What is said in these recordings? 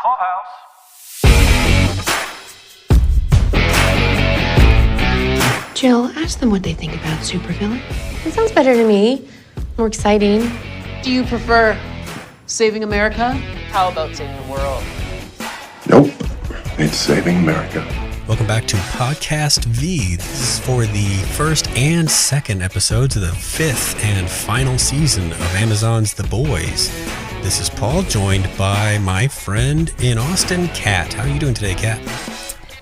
Clubhouse. Jill, ask them what they think about supervillain. That sounds better to me. More exciting. Do you prefer saving America? How about saving the world? Nope. It's saving America. Welcome back to Podcast V. This is for the first and second episodes of the fifth and final season of Amazon's The Boys. This is Paul, joined by my friend in Austin, Kat. How are you doing today, Kat?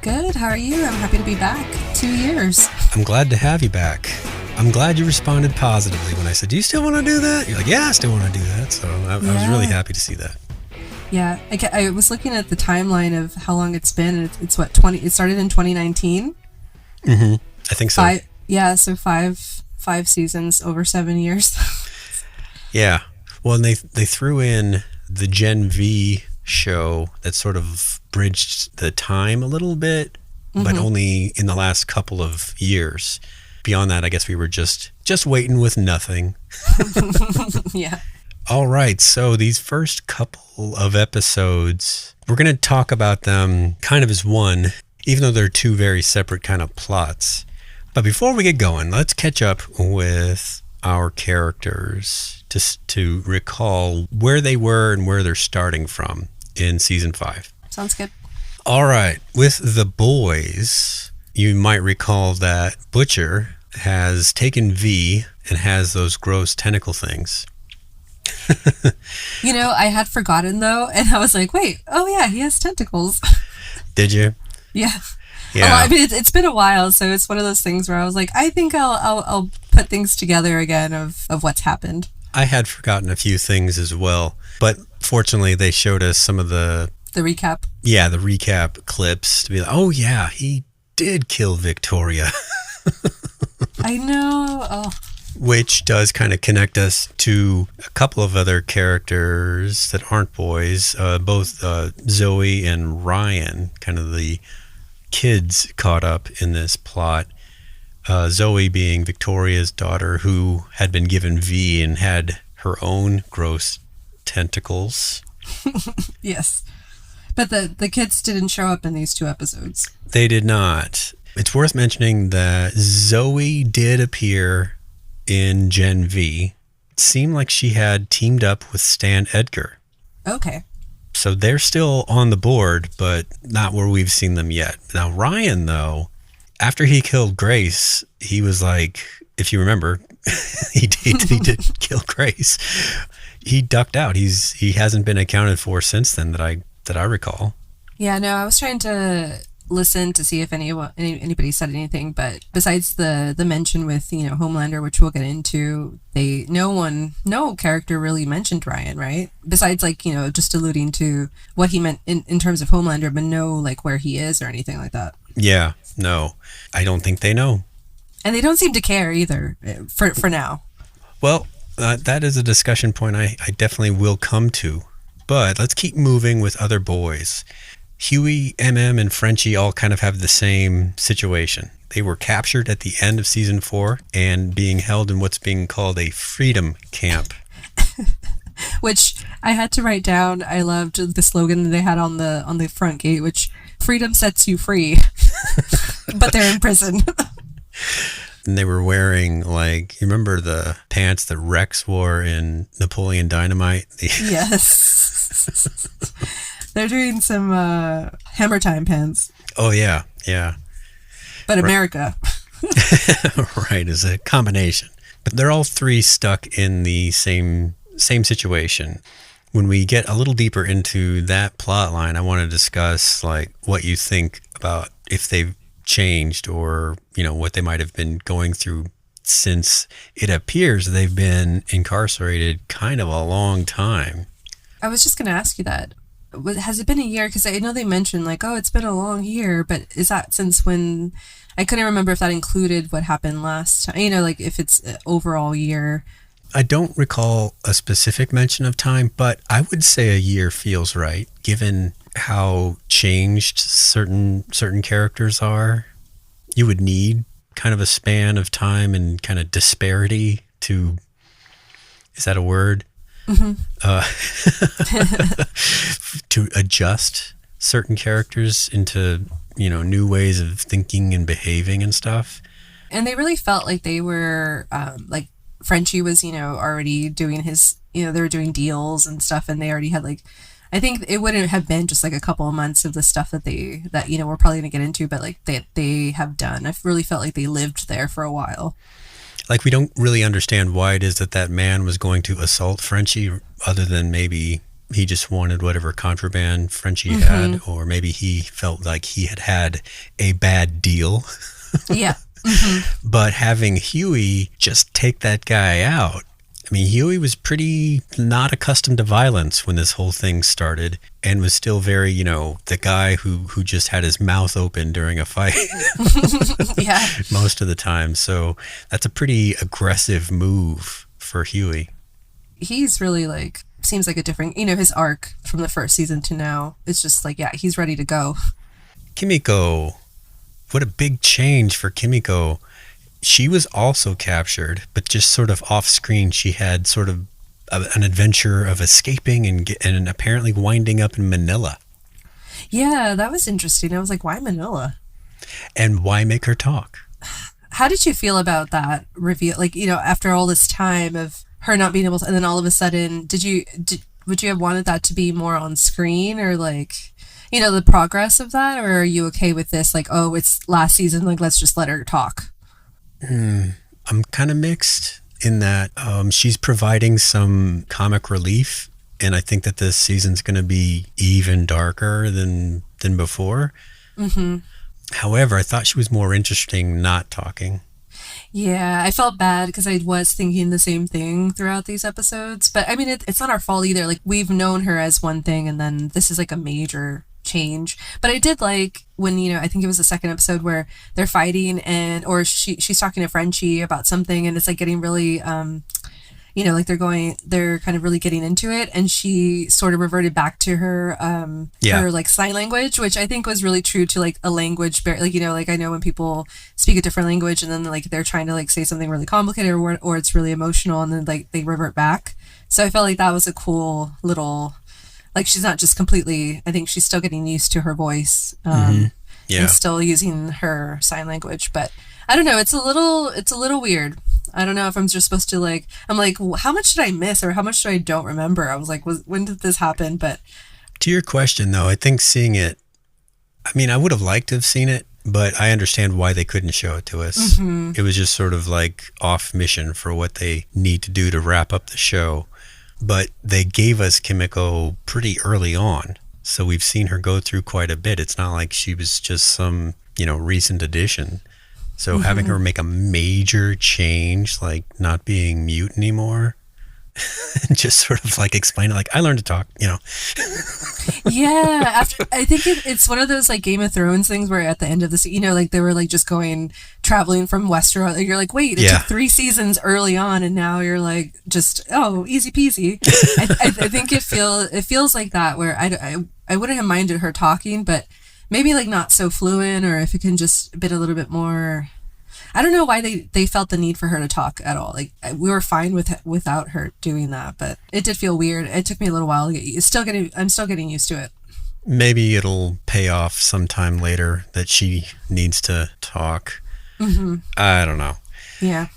Good. How are you? I'm happy to be back. 2 years. I'm glad to have you back. I'm glad you responded positively when I said, do you still want to do that? You're like, yeah, I still want to do that. So I was really happy to see that. Yeah. I was looking at the timeline of how long it's been. It's what, 20? It started in 2019? Mm-hmm. I think so. So five seasons over 7 years. Yeah. Well, and they threw in the Gen V show that sort of bridged the time a little bit, but only in the last couple of years. Beyond that, I guess we were just waiting with nothing. Yeah. All right. So these first couple of episodes, we're going to talk about them kind of as one, even though they're two very separate kind of plots. But before we get going, let's catch up with our characters just to recall where they were and where they're starting from in season 5. Sounds good. All right. With the boys, you might recall that Butcher has taken V and has those gross tentacle things. I had forgotten though, and I was like, wait, oh yeah, he has tentacles. Did you? Yeah. Yeah. I mean, it's been a while, so it's one of those things where I was like, I think I'll put things together again of what's happened. I had forgotten a few things as well, but fortunately they showed us some of the recap. Yeah, the recap clips to be like, oh yeah, he did kill Victoria. I know. Oh. Which does kind of connect us to a couple of other characters that aren't boys, both Zoe and Ryan, kind of the kids caught up in this plot. Zoe being Victoria's daughter, who had been given V and had her own gross tentacles. Yes. But the kids didn't show up in these 2 episodes. They did not. It's worth mentioning that Zoe did appear in Gen V. It seemed like she had teamed up with Stan Edgar. Okay. So they're still on the board, but not where we've seen them yet. Now, Ryan, though, after he killed Grace, he was like, if you remember, he did kill Grace. He ducked out. He hasn't been accounted for since then that I recall. Yeah, no, I was trying to listen to see if anybody said anything, but besides the mention with Homelander, which we'll get into, no character really mentioned Ryan, right? Besides just alluding to what he meant in terms of Homelander, but no where he is or anything like that. Yeah, no, I don't think they know, and they don't seem to care either for now. Well, that is a discussion point I definitely will come to, but let's keep moving with other boys. Huey, MM, and Frenchie all kind of have the same situation. They were captured at the end of season 4 and being held in what's being called a freedom camp. Which I had to write down. I loved the slogan that they had on the front gate, which freedom sets you free. But they're in prison. And they were wearing, you remember the pants that Rex wore in Napoleon Dynamite? Yes. They're doing some Hammer Time pants. Oh, yeah. But America. Right, is a combination. But they're all 3 stuck in the same situation. When we get a little deeper into that plot line, I want to discuss what you think about if they've changed or, what they might have been going through, since it appears they've been incarcerated kind of a long time. I was just going to ask you that. Has it been a year? Because I know they mentioned it's been a long year, but is that since when? I couldn't remember if that included what happened last time. If it's an overall year. I don't recall a specific mention of time, but I would say a year feels right, given how changed certain characters are. You would need kind of a span of time and kind of disparity to, is that a word? Mm-hmm. to adjust certain characters into, new ways of thinking and behaving and stuff. And they really felt like they were, like Frenchie was, already doing his, they were doing deals and stuff, and they already had like, I think it wouldn't have been just like a couple of months of the stuff that we're probably going to get into, but like they have done. I really felt like they lived there for a while. Like, we don't really understand why it is that man was going to assault Frenchie, other than maybe he just wanted whatever contraband Frenchie had, or maybe he felt like he had a bad deal. Yeah. But having Huey just take that guy out, I mean, Huey was pretty not accustomed to violence when this whole thing started, and was still very, the guy who just had his mouth open during a fight. Yeah. Most of the time. So that's a pretty aggressive move for Huey. He's really like, seems like a different, his arc from the first season to now. It's just like, yeah, he's ready to go. Kimiko. What a big change for Kimiko. She was also captured, but just sort of off screen. She had sort of an adventure of escaping and apparently winding up in Manila. Yeah, that was interesting. I was like, why Manila? And why make her talk? How did you feel about that reveal? Like, after all this time of her not being able to, and then all of a sudden, would you have wanted that to be more on screen, or like, the progress of that? Or are you okay with this? Like, oh, it's last season, like, let's just let her talk. I'm kind of mixed in that she's providing some comic relief, and I think that this season's going to be even darker than before. However, I thought she was more interesting not talking. Yeah, I felt bad because I was thinking the same thing throughout these episodes. But I mean, it's not our fault either. Like, we've known her as one thing, and then this is like a major change. But I did like when, I think it was the second episode where they're fighting, or she's talking to Frenchie about something, and it's like getting really like they're kind of really getting into it, and she sort of reverted back to her her like sign language, which I think was really true to like a language like, like I know when people speak a different language and then like they're trying to like say something really complicated or it's really emotional, and then like they revert back. So I felt like that was a cool little, like, she's not just completely, I think she's still getting used to her voice and still using her sign language. But I don't know, it's a little weird. I don't know if I'm just supposed to like, I'm like, how much did I miss, or how much did I don't remember? I was like, when did this happen? But to your question though, I think seeing it, I mean, I would have liked to have seen it, but I understand why they couldn't show it to us. It was just sort of like off mission for what they need to do to wrap up the show. But they gave us Kimiko pretty early on, so we've seen her go through quite a bit. It's not like she was just some, recent addition. So having her make a major change, like not being mute anymore, and just sort of like explain it, like, I learned to talk, Yeah, after I think it's one of those like Game of Thrones things where at the end of the like they were like just traveling from Westeros. You're like, wait, it took 3 seasons early on, and now you're like, just easy peasy. I think it feels like that, where I wouldn't have minded her talking, but maybe like not so fluent, or if it can just be a little bit more. I don't know why they felt the need for her to talk at all. Like, we were fine without her doing that, but it did feel weird. It took me a little while to get. I'm still getting used to it. Maybe it'll pay off sometime later that she needs to talk. I don't know. Yeah.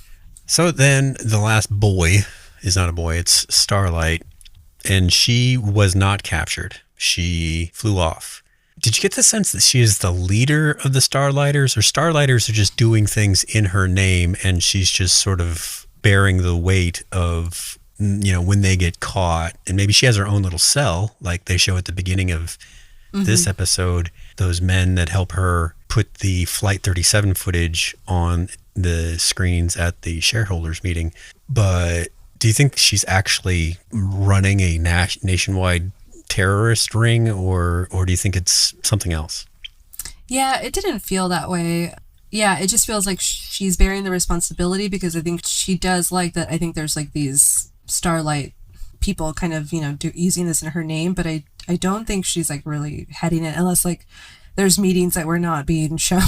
So then the last boy is not a boy, it's Starlight, and she was not captured. She flew off. Did you get the sense that she is the leader of the Starlighters, or Starlighters are just doing things in her name and she's just sort of bearing the weight of, when they get caught? And maybe she has her own little cell, like they show at the beginning of this episode, those men that help her put the Flight 37 footage on the screens at the shareholders meeting. But do you think she's actually running a nationwide terrorist ring, or do you think it's something else? Yeah, it didn't feel that way. Yeah, it just feels like she's bearing the responsibility, because I think she does like that. I think there's like these Starlight people kind of, using this in her name, but I don't think she's like really heading it, unless like there's meetings that were not being shown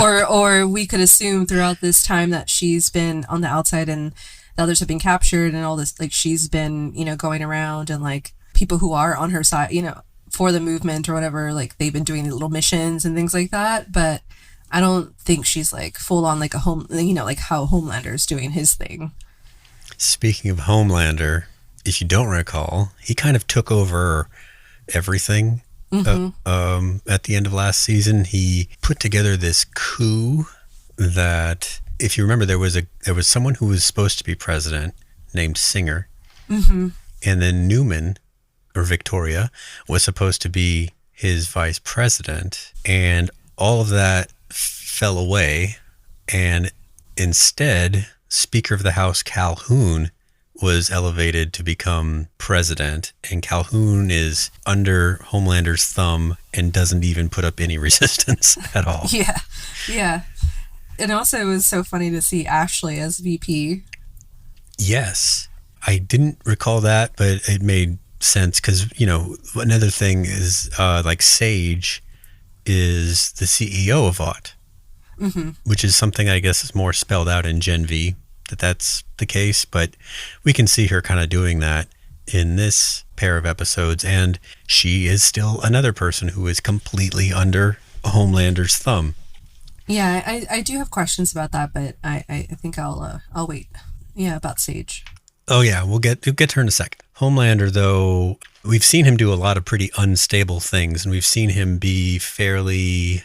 or we could assume throughout this time that she's been on the outside and the others have been captured and all this, like she's been, going around and like people who are on her side, for the movement or whatever, like they've been doing little missions and things like that. But I don't think she's like full on like a home, like how Homelander's doing his thing. Speaking of Homelander, if you don't recall, he kind of took over everything. At the end of last season, he put together this coup that, if you remember, there was someone who was supposed to be president named Singer, and then Newman or Victoria was supposed to be his vice president, and all of that fell away, and instead Speaker of the House Calhoun was elevated to become president, and Calhoun is under Homelander's thumb and doesn't even put up any resistance at all. Yeah. And also it was so funny to see Ashley as VP. Yes. I didn't recall that, but it made sense because, another thing is like Sage is the CEO of Vought, which is something I guess is more spelled out in Gen V, that's the case, but we can see her kind of doing that in this pair of episodes, and she is still another person who is completely under Homelander's thumb. Yeah, I do have questions about that, but I think I'll wait. Yeah, about Sage. Oh yeah, we'll get to her in a second. Homelander, though, we've seen him do a lot of pretty unstable things, and we've seen him be fairly,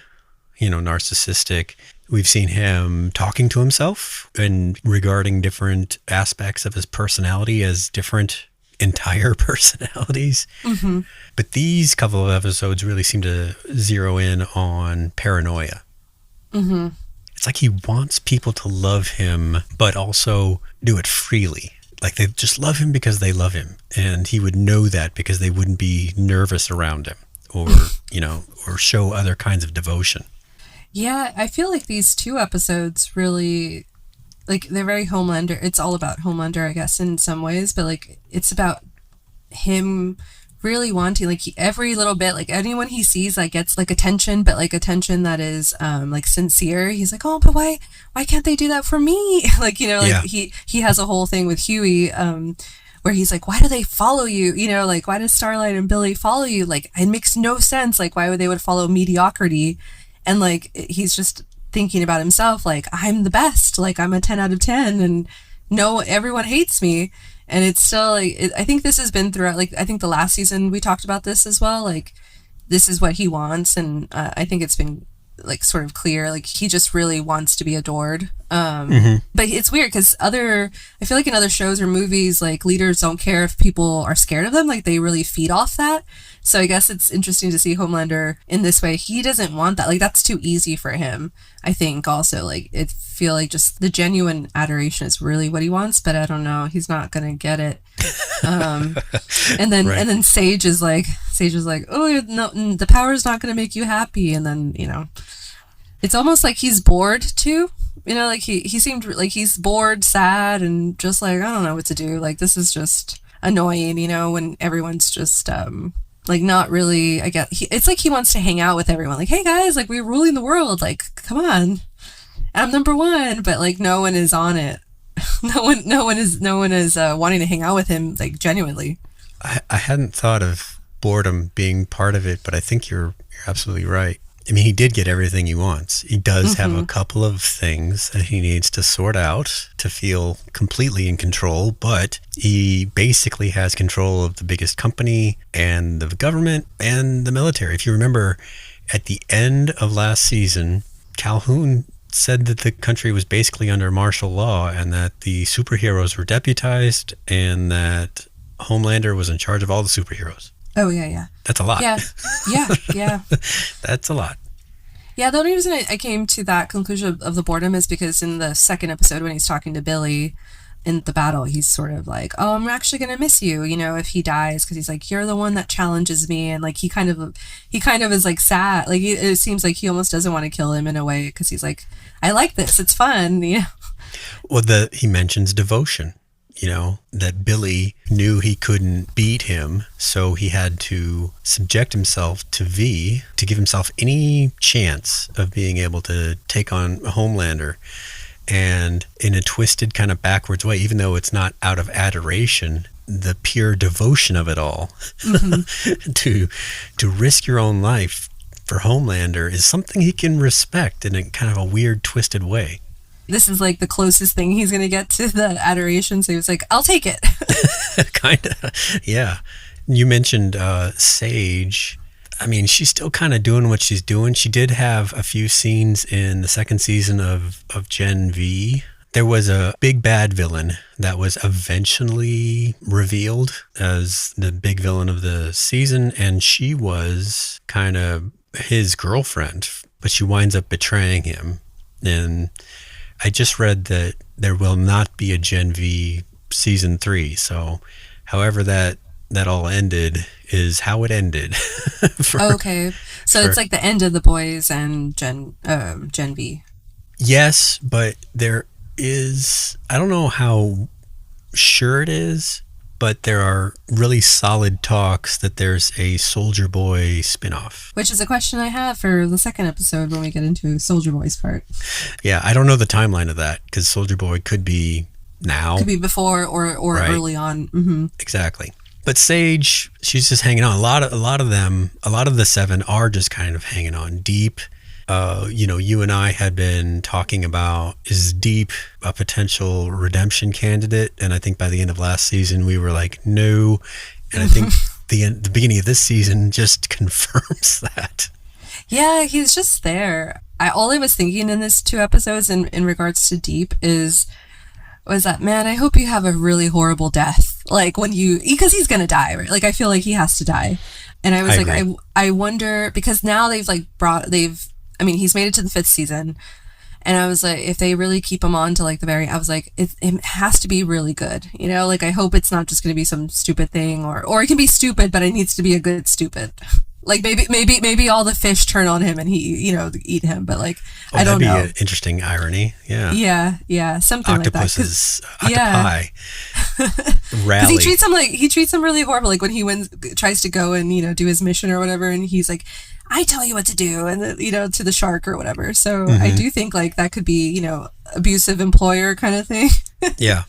narcissistic. We've seen him talking to himself and regarding different aspects of his personality as different entire personalities. But these couple of episodes really seem to zero in on paranoia. It's like he wants people to love him, but also do it freely. Like they just love him because they love him. And he would know that because they wouldn't be nervous around him or, or show other kinds of devotion. Yeah, I feel like these two episodes really, like, they're very Homelander. It's all about Homelander, I guess, in some ways, but, like, it's about him really wanting, like, every little bit, like, anyone he sees, like, gets, like, attention, but, like, attention that is, like, sincere. He's like, oh, but why can't they do that for me? Like, he has a whole thing with Huey, where he's like, why do they follow you? Like, why does Starlight and Billy follow you? Like, it makes no sense. Like, why would they follow mediocrity? And, like, he's just thinking about himself, like, I'm the best, like, I'm a 10 out of 10, and no, everyone hates me. And it's still, like, I think this has been throughout, like, I think the last season we talked about this as well, like, this is what he wants, and I think it's been, like, sort of clear, like, he just really wants to be adored. But it's weird, because I feel like in other shows or movies, like, leaders don't care if people are scared of them, like, they really feed off that. So I guess it's interesting to see Homelander in this way. He doesn't want that. Like, that's too easy for him, I think, also. Like, I feel like just the genuine adoration is really what he wants, but I don't know. He's not going to get it. And then Sage is like, oh, no, the power is not going to make you happy. And then, it's almost like he's bored, too. Like, he seemed like he's bored, sad, and just like, I don't know what to do. Like, this is just annoying, when everyone's just... like, not really, I guess, it's like he wants to hang out with everyone. Like, hey, guys, like, we're ruling the world. Like, come on. I'm number one. But, like, no one is on it. No one is wanting to hang out with him, like, genuinely. I hadn't thought of boredom being part of it, but I think you're absolutely right. I mean, he did get everything he wants. He does have a couple of things that he needs to sort out to feel completely in control, but he basically has control of the biggest company and the government and the military. If you remember, at the end of last season, Calhoun said that the country was basically under martial law and that the superheroes were deputized and that Homelander was in charge of all the superheroes. Oh, yeah. That's a lot. Yeah. That's a lot. Yeah, the only reason I came to that conclusion of the boredom is because in the second episode when he's talking to Billy in the battle, he's sort of like, oh, I'm actually going to miss you, if he dies, because he's like, you're the one that challenges me. And, like, he kind of is, like, sad. Like, it seems like he almost doesn't want to kill him in a way because he's like, I like this. It's fun, Well, he mentions devotion. That Billy knew he couldn't beat him, so he had to subject himself to V to give himself any chance of being able to take on a Homelander. And in a twisted kind of backwards way, even though it's not out of adoration, the pure devotion of it all. To risk your own life for Homelander is something he can respect in a kind of a weird, twisted way. This is like the closest thing he's going to get to the adoration. So he was like, I'll take it. Kind of, yeah. You mentioned Sage. I mean, she's still kind of doing what she's doing. She did have a few scenes in the second season of Gen V. There was a big bad villain that was eventually revealed as the big villain of the season, and she was kind of his girlfriend, but she winds up betraying him. And I just read that there will not be a Gen V season 3. So however that all ended is how it ended. Okay. So it's like the end of The Boys and Gen V. Yes, but there is, I don't know how sure it is, but there are really solid talks that there's a Soldier Boy spinoff. Which is a question I have for the second episode when we get into Soldier Boy's part. Yeah, I don't know the timeline of that because Soldier Boy could be now. Could be before or right. Early on. Mm-hmm. Exactly. But Sage, she's just hanging on. A lot of them, a lot of the 7 are just kind of hanging on deep. You and I had been talking about, is Deep a potential redemption candidate? And I think by the end of last season, we were like, no. And I think the beginning of this season just confirms that. Yeah, he's just there. All I was thinking in this 2 episodes in regards to Deep was that, man, I hope you have a really horrible death. Like because he's going to die, right? Like I feel like he has to die. And I was I wonder, because now he's made it to the 5th season. And I was like, if they really keep him on to like the very, I was like, it has to be really good. Like I hope it's not just going to be some stupid thing or it can be stupid, but it needs to be a good stupid. Like maybe all the fish turn on him and he, eat him. But like, I don't know. That'd be an interesting irony. Yeah. Yeah. Something Octopuses, like that. Octopi. Rally. Because he treats him really horrible. Like when he tries to go and, do his mission or whatever. And he's like, I tell you what to do, and to the shark or whatever. So I do think like that could be, abusive employer kind of thing. Yeah.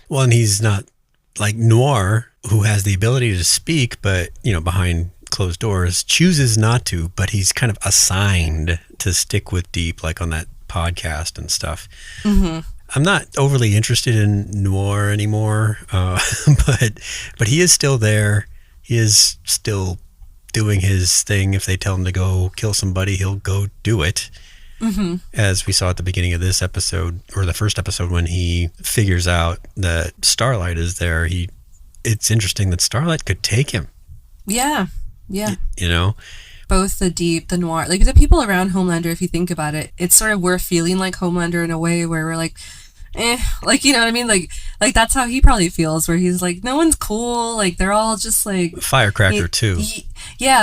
Well, and he's not like Noir, who has the ability to speak, but, behind closed doors, chooses not to, but he's kind of assigned to stick with Deep, like on that podcast and stuff. Mm-hmm. I'm not overly interested in Noir anymore, but he is still there. He is still doing his thing. If they tell him to go kill somebody, he'll go do it. Mm-hmm. As we saw at the beginning of this episode, or the first episode, when he figures out that Starlight is there, it's interesting that Starlight could take him. Yeah. Both the Deep, the Noir, like the people around Homelander, if you think about it, it's sort of we're feeling like Homelander in a way where we're like, like, you know what I mean? Like that's how he probably feels, where he's like, no one's cool. Like they're all just like Firecracker too.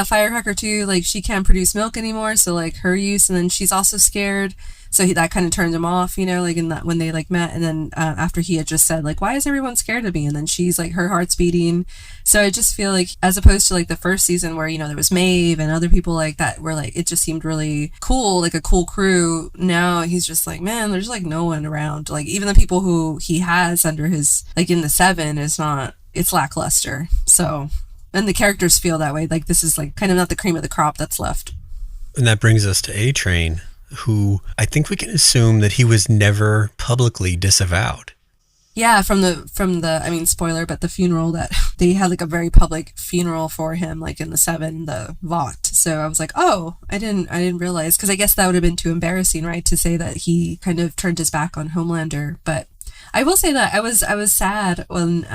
Firecracker too. Like she can't produce milk anymore. So like her use, and then she's also scared. So that kind of turned him off, like in that when they like met. And then after he had just said like, why is everyone scared of me? And then she's like, her heart's beating. So I just feel like, as opposed to like the first season where, there was Maeve and other people like that, where like, it just seemed really cool, like a cool crew. Now he's just like, man, there's like no one around. Like even the people who he has under his, like in the 7 it's lackluster. So, and the characters feel that way. Like this is like kind of not the cream of the crop that's left. And that brings us to A-Train, who I think we can assume that he was never publicly disavowed. Yeah, from the I mean, spoiler, but the funeral that they had like a very public funeral for him, like in the 7, the Vought. So I was like, oh, I didn't realize, because I guess that would have been too embarrassing, right, to say that he kind of turned his back on Homelander. But I will say that I was sad when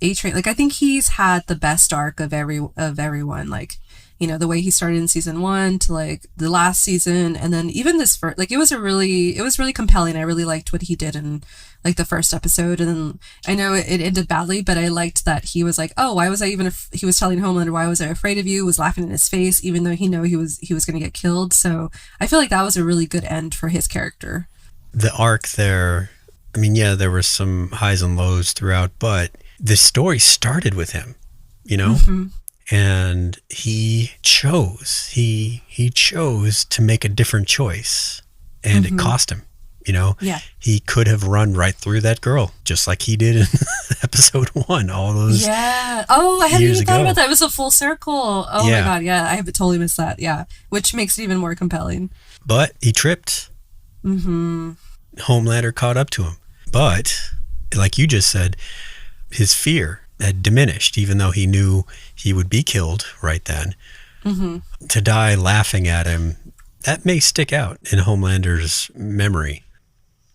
A-Train, like I think he's had the best arc of everyone, like, the way he started in season 1 to like the last season, and then even this first, like it was really compelling. I really liked what he did in like the first episode, and then I know it ended badly, but I liked that he was like, oh, why was I even he was telling Homelander, why was I afraid of you, was laughing in his face, even though he was going to get killed. So I feel like that was a really good end for his character. The arc there, I mean, yeah, there were some highs and lows throughout, but the story started with him, Mm-hmm. And he chose to make a different choice, and it cost him. You know, Yeah. he could have run right through that girl, just like he did in episode 1, all those Yeah. Oh, I hadn't years even thought ago. about that. It was a full circle. Oh Yeah. my God. Yeah. I have totally missed that. Yeah. Which makes it even more compelling. But he tripped. Mm-hmm. Homelander caught up to him. But, like you just said, his fear had diminished, even though he knew he would be killed right then. Mm-hmm. To die laughing at him, that may stick out in Homelander's memory.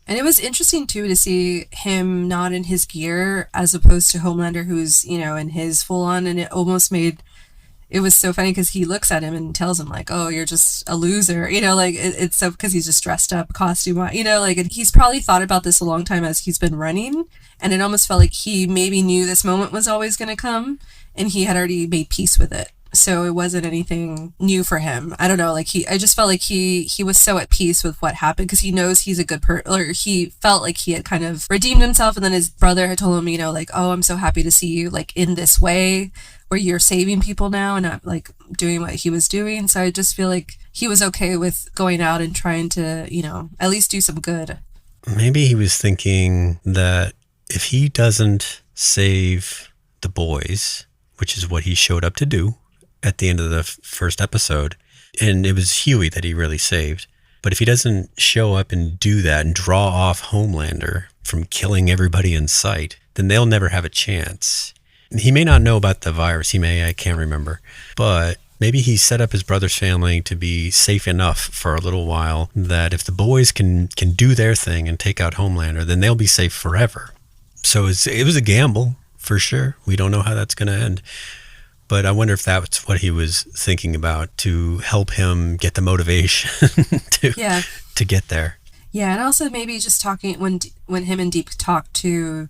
And it was interesting too to see him not in his gear as opposed to Homelander, who's, you know, in his full on, and it almost made, it was so funny because he looks at him and tells him like, oh, you're just a loser, you know, like it's so, because he's just dressed up costume, you know, like he's probably thought about this a long time as he's been running, and it almost felt like he maybe knew this moment was always going to come and he had already made peace with it. So it wasn't anything new for him. I don't know, like I just felt like he was so at peace with what happened because he knows he's a good or he felt like he had kind of redeemed himself, and then his brother had told him, you know, like, oh, I'm so happy to see you like in this way where you're saving people now and not like doing what he was doing. So I just feel like he was okay with going out and trying to, you know, at least do some good. Maybe he was thinking that if he doesn't save the boys, which is what he showed up to do at the end of the first episode, and it was Huey that he really saved. But if he doesn't show up and do that and draw off Homelander from killing everybody in sight, then they'll never have a chance. He may not know about the virus. I can't remember. But maybe he set up his brother's family to be safe enough for a little while that if the boys can do their thing and take out Homelander, then they'll be safe forever. So it was a gamble, for sure. We don't know how that's going to end. But I wonder if that's what he was thinking about to help him get the motivation to get there. Yeah, and also maybe just talking when him and Deep talked to,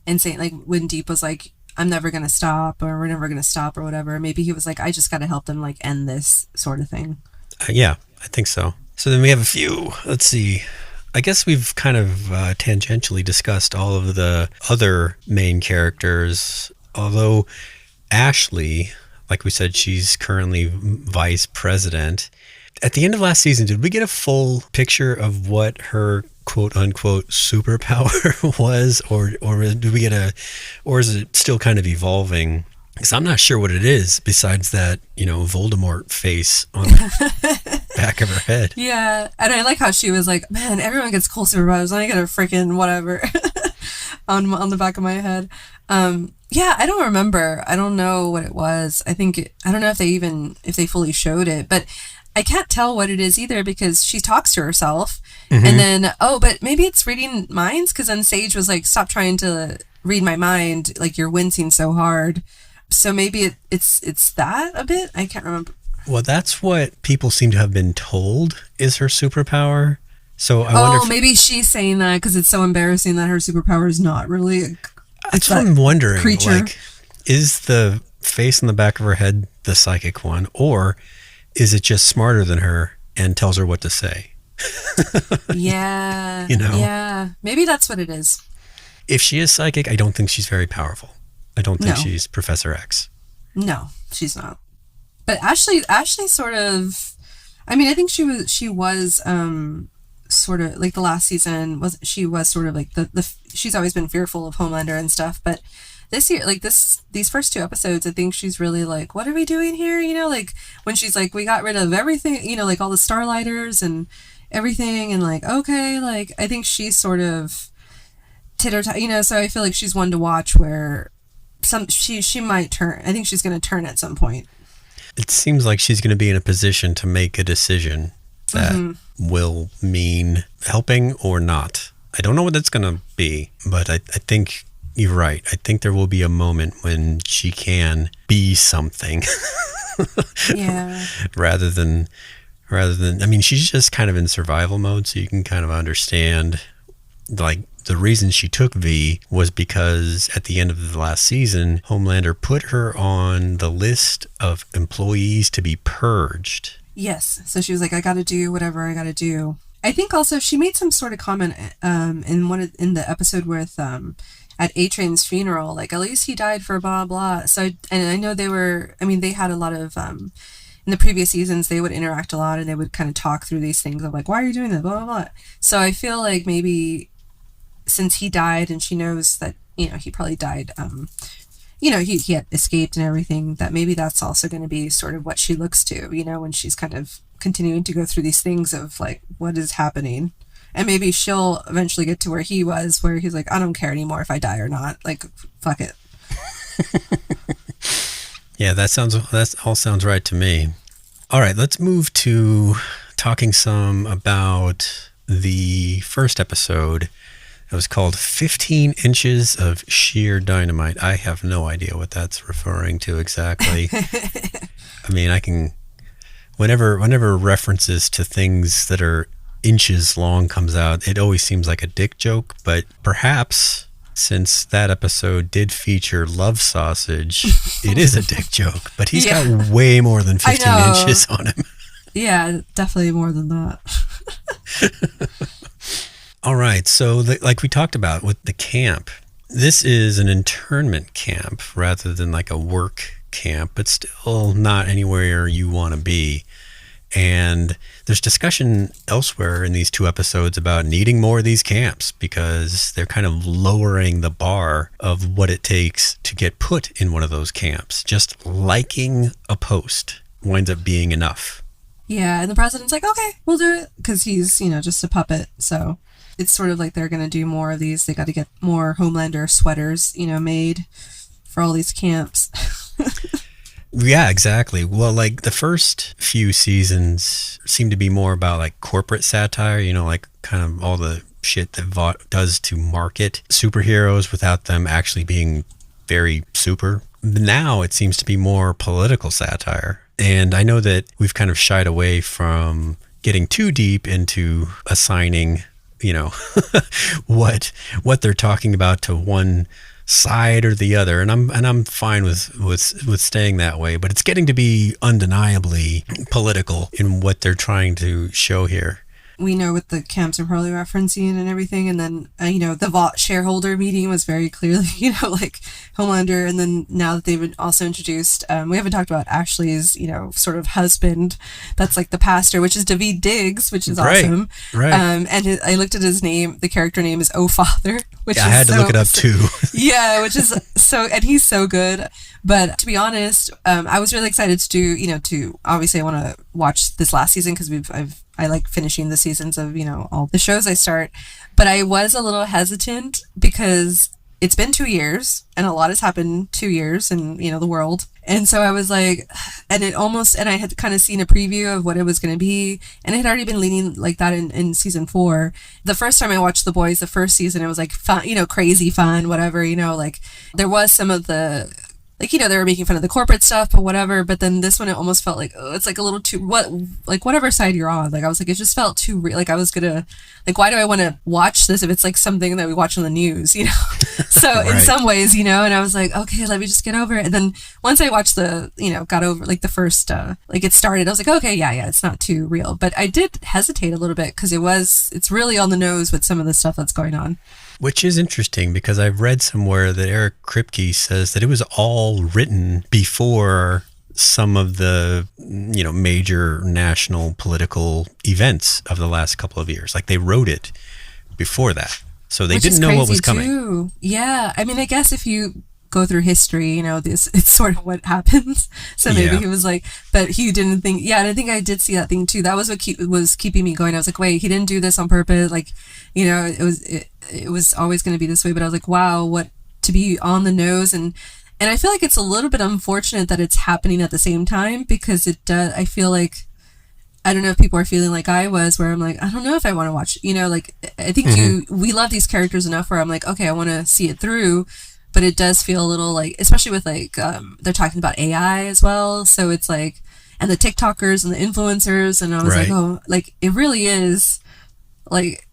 and saying like when Deep was like, I'm never going to stop, or we're never going to stop, or whatever. Maybe he was like, I just got to help them like end this sort of thing. Yeah, I think so. So then we have a few, let's see. I guess we've kind of tangentially discussed all of the other main characters, although Ashley, like we said, she's currently vice president. At the end of last season, did we get a full picture of what her quote unquote superpower was, or did we get or is it still kind of evolving? Because I'm not sure what it is besides that, you know, Voldemort face on the back of her head. Yeah, and I like how she was like, man, everyone gets cool superpowers. I get a freaking whatever on the back of my head. Yeah, I don't remember. I don't know what it was. I don't know if they fully showed it, but I can't tell what it is either because she talks to herself. Mm-hmm. And then, but maybe it's reading minds, because then Sage was like, stop trying to read my mind. Like, you're wincing so hard. So maybe it's that a bit. I can't remember. Well, that's what people seem to have been told is her superpower. So I wonder if maybe she's saying that because it's so embarrassing that her superpower is not really. That's what I'm wondering. Creature. Like, is the face on the back of her head the psychic one, or is it just smarter than her and tells her what to say? Yeah. You know? Yeah. Maybe that's what it is. If she is psychic, I don't think she's very powerful. I don't think she's Professor X. No, she's not. But Ashley sort of, I mean, I think she was sort of like the last season she was sort of like she's always been fearful of Homelander and stuff, but this year, like these first 2 episodes, I think she's really like, what are we doing here? You know, like when she's like, we got rid of everything, you know, like all the Starlighters and everything, and like, okay, like I think she's sort of you know, so I feel like she's one to watch where she might turn. I think she's going to turn at some point. It seems like she's going to be in a position to make a decision that will mean helping or not. I don't know what that's going to be, but I think you're right. I think there will be a moment when she can be something. Yeah. rather than, I mean, she's just kind of in survival mode, so you can kind of understand, like, the reason she took V was because at the end of the last season, Homelander put her on the list of employees to be purged. Yes. So she was like, I got to do whatever I got to do. I think also she made some sort of comment in the episode with at A-Train's funeral, like, at least he died for blah blah. So and I know they had a lot of in the previous seasons, they would interact a lot and they would kind of talk through these things of like, why are you doing that? Blah, blah, blah. So I feel like maybe since he died and she knows that, he probably died, he had escaped and everything, that maybe that's also going to be sort of what she looks to, when she's kind of continuing to go through these things of like, what is happening? And maybe she'll eventually get to where he was, where he's like, I don't care anymore if I die or not. Like, fuck it. Yeah, that all sounds right to me. All right, let's move to talking some about the first episode. It was called 15 Inches of Sheer Dynamite. I have no idea what that's referring to exactly. I mean, I can, whenever references to things that are inches long comes out, it always seems like a dick joke, but perhaps since that episode did feature love sausage, it is a dick joke, but he's got way more than 15 inches on him. Yeah, definitely more than that. All right, so like we talked about with the camp, this is an internment camp rather than like a work camp, but still not anywhere you want to be. And there's discussion elsewhere in these 2 episodes about needing more of these camps because they're kind of lowering the bar of what it takes to get put in one of those camps. Just liking a post winds up being enough. Yeah, and the president's like, okay, we'll do it, because he's, just a puppet. So it's sort of like they're going to do more of these. They got to get more Homelander sweaters, made for all these camps. Yeah, exactly. Well, like the first few seasons seem to be more about like corporate satire, like kind of all the shit that Vought does to market superheroes without them actually being very super. Now it seems to be more political satire. And I know that we've kind of shied away from getting too deep into assigning, what they're talking about to one side or the other, and I'm fine with staying that way, but it's getting to be undeniably political in what they're trying to show here. We know what the camps are probably referencing and everything, and then the Vought shareholder meeting was very clearly like Homelander, and then now that they've also introduced, we haven't talked about Ashley's sort of husband, that's like the pastor, which is Daveed Diggs, which is awesome. Right. And I looked at his name. The character name is O Father, which is I had to look it up too. Yeah, which is so, and he's so good. But to be honest, I was really excited to do, to obviously I want to watch this last season because I like finishing the seasons of, all the shows I start. But I was a little hesitant because it's been 2 years and a lot has happened 2 years in, the world. And so I was like, and I had kind of seen a preview of what it was going to be. And it had already been leaning like that in season 4. The first time I watched The Boys, the first season, it was like fun, crazy fun, whatever, like there was some of the, like, they were making fun of the corporate stuff, but whatever. But then this one, it almost felt like, oh, it's like a little too, whatever side you're on. Like, I was like, it just felt too real. Like, I was gonna, like, why do I want to watch this if it's like something that we watch on the news, So Right. In some ways, and I was like, okay, let me just get over it. And then once I watched got over like the first, it started, I was like, okay, yeah, it's not too real. But I did hesitate a little bit because it's really on the nose with some of the stuff that's going on. Which is interesting because I've read somewhere that Eric Kripke says that it was all written before some of the, major national political events of the last couple of years. Like they wrote it before that. So they didn't know what was coming. Too. Yeah. I mean, I guess if you go through history, it's sort of what happens. So maybe he was like, but he didn't think, and I think I did see that thing too. That was what was keeping me going. I was like, wait, he didn't do this on purpose. Like, it was always going to be this way, but I was like, wow, what to be on the nose. And I feel like it's a little bit unfortunate that it's happening at the same time because it does, I feel like, I don't know if people are feeling like I was, where I'm like, I don't know if I want to watch, I think we love these characters enough where I'm like, okay, I want to see it through. But it does feel a little like, especially with like, they're talking about AI as well. So it's like, and the TikTokers and the influencers. And I was like, oh, like it really is like,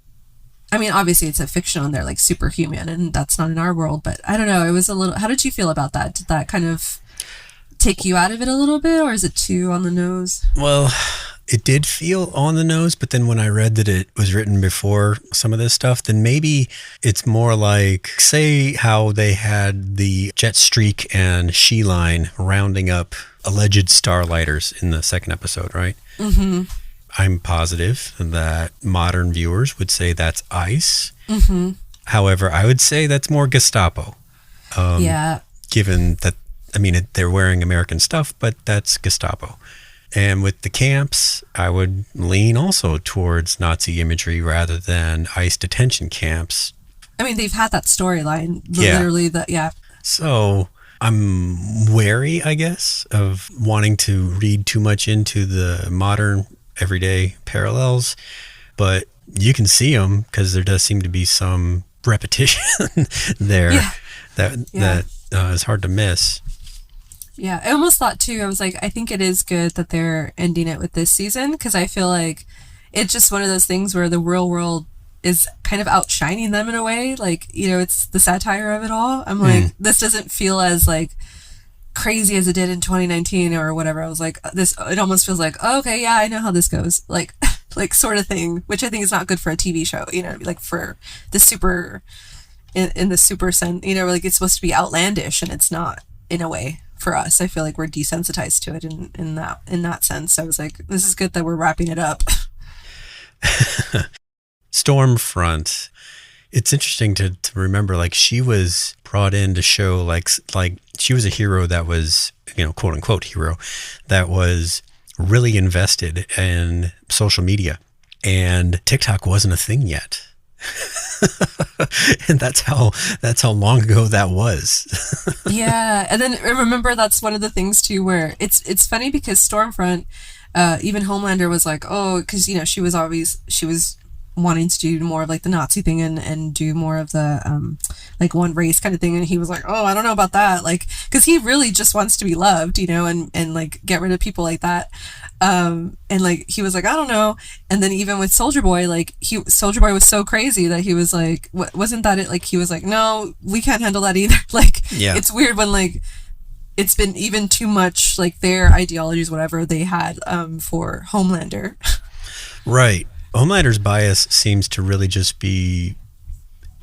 I mean, obviously it's a fiction on there, like superhuman, and that's not in our world. But I don't know. It was a little, how did you feel about that? Did that kind of take you out of it a little bit, or is it too on the nose? Well, it did feel on the nose, but then when I read that it was written before some of this stuff, then maybe it's more like, say how they had the Jet Streak and She Line rounding up alleged starlighters in the second episode, right? Mm-hmm. I'm positive that modern viewers would say that's ICE. Mm-hmm. However, I would say that's more Gestapo. Yeah. Given that, I mean, they're wearing American stuff, but that's Gestapo. And with the camps, I would lean also towards Nazi imagery rather than ICE detention camps. I mean, they've had that storyline. Yeah. Literally, So I'm wary, I guess, of wanting to read too much into the modern everyday parallels, but you can see them because there does seem to be some repetition there that is hard to miss. Yeah, I almost thought too, I was like, I think it is good that they're ending it with this season, because I feel like it's just one of those things where the real world is kind of outshining them in a way. Like, you know, it's the satire of it all. I'm like, this doesn't feel as like crazy as it did in 2019 or whatever. I was like, it almost feels like, oh, okay, yeah, I know how this goes. Like, like sort of thing, which I think is not good for a TV show, you know, like for the super, in the super sense, you know, like it's supposed to be outlandish and it's not in a way. For us, I feel like we're desensitized to it in that sense. So I was like, this is good that we're wrapping it up. Stormfront. It's interesting to remember, like, she was brought in to show like she was a hero that was, you know, quote unquote hero that was really invested in social media, and TikTok wasn't a thing yet. And that's how long ago that was. Yeah, and then I remember that's one of the things too where it's funny because Stormfront, even Homelander was like, oh, because you know she was wanting to do more of like the Nazi thing and do more of the like one race kind of thing, and he was like, oh, I don't know about that, like, because he really just wants to be loved, you know, and like get rid of people like that, and like he was like, I don't know. And then even with Soldier Boy, like Soldier Boy was so crazy that he was like, wasn't that it? Like he was like, no, we can't handle that either. Like, yeah. It's weird when like it's been even too much like their ideologies, whatever they had for Homelander. Right. Homelander's bias seems to really just be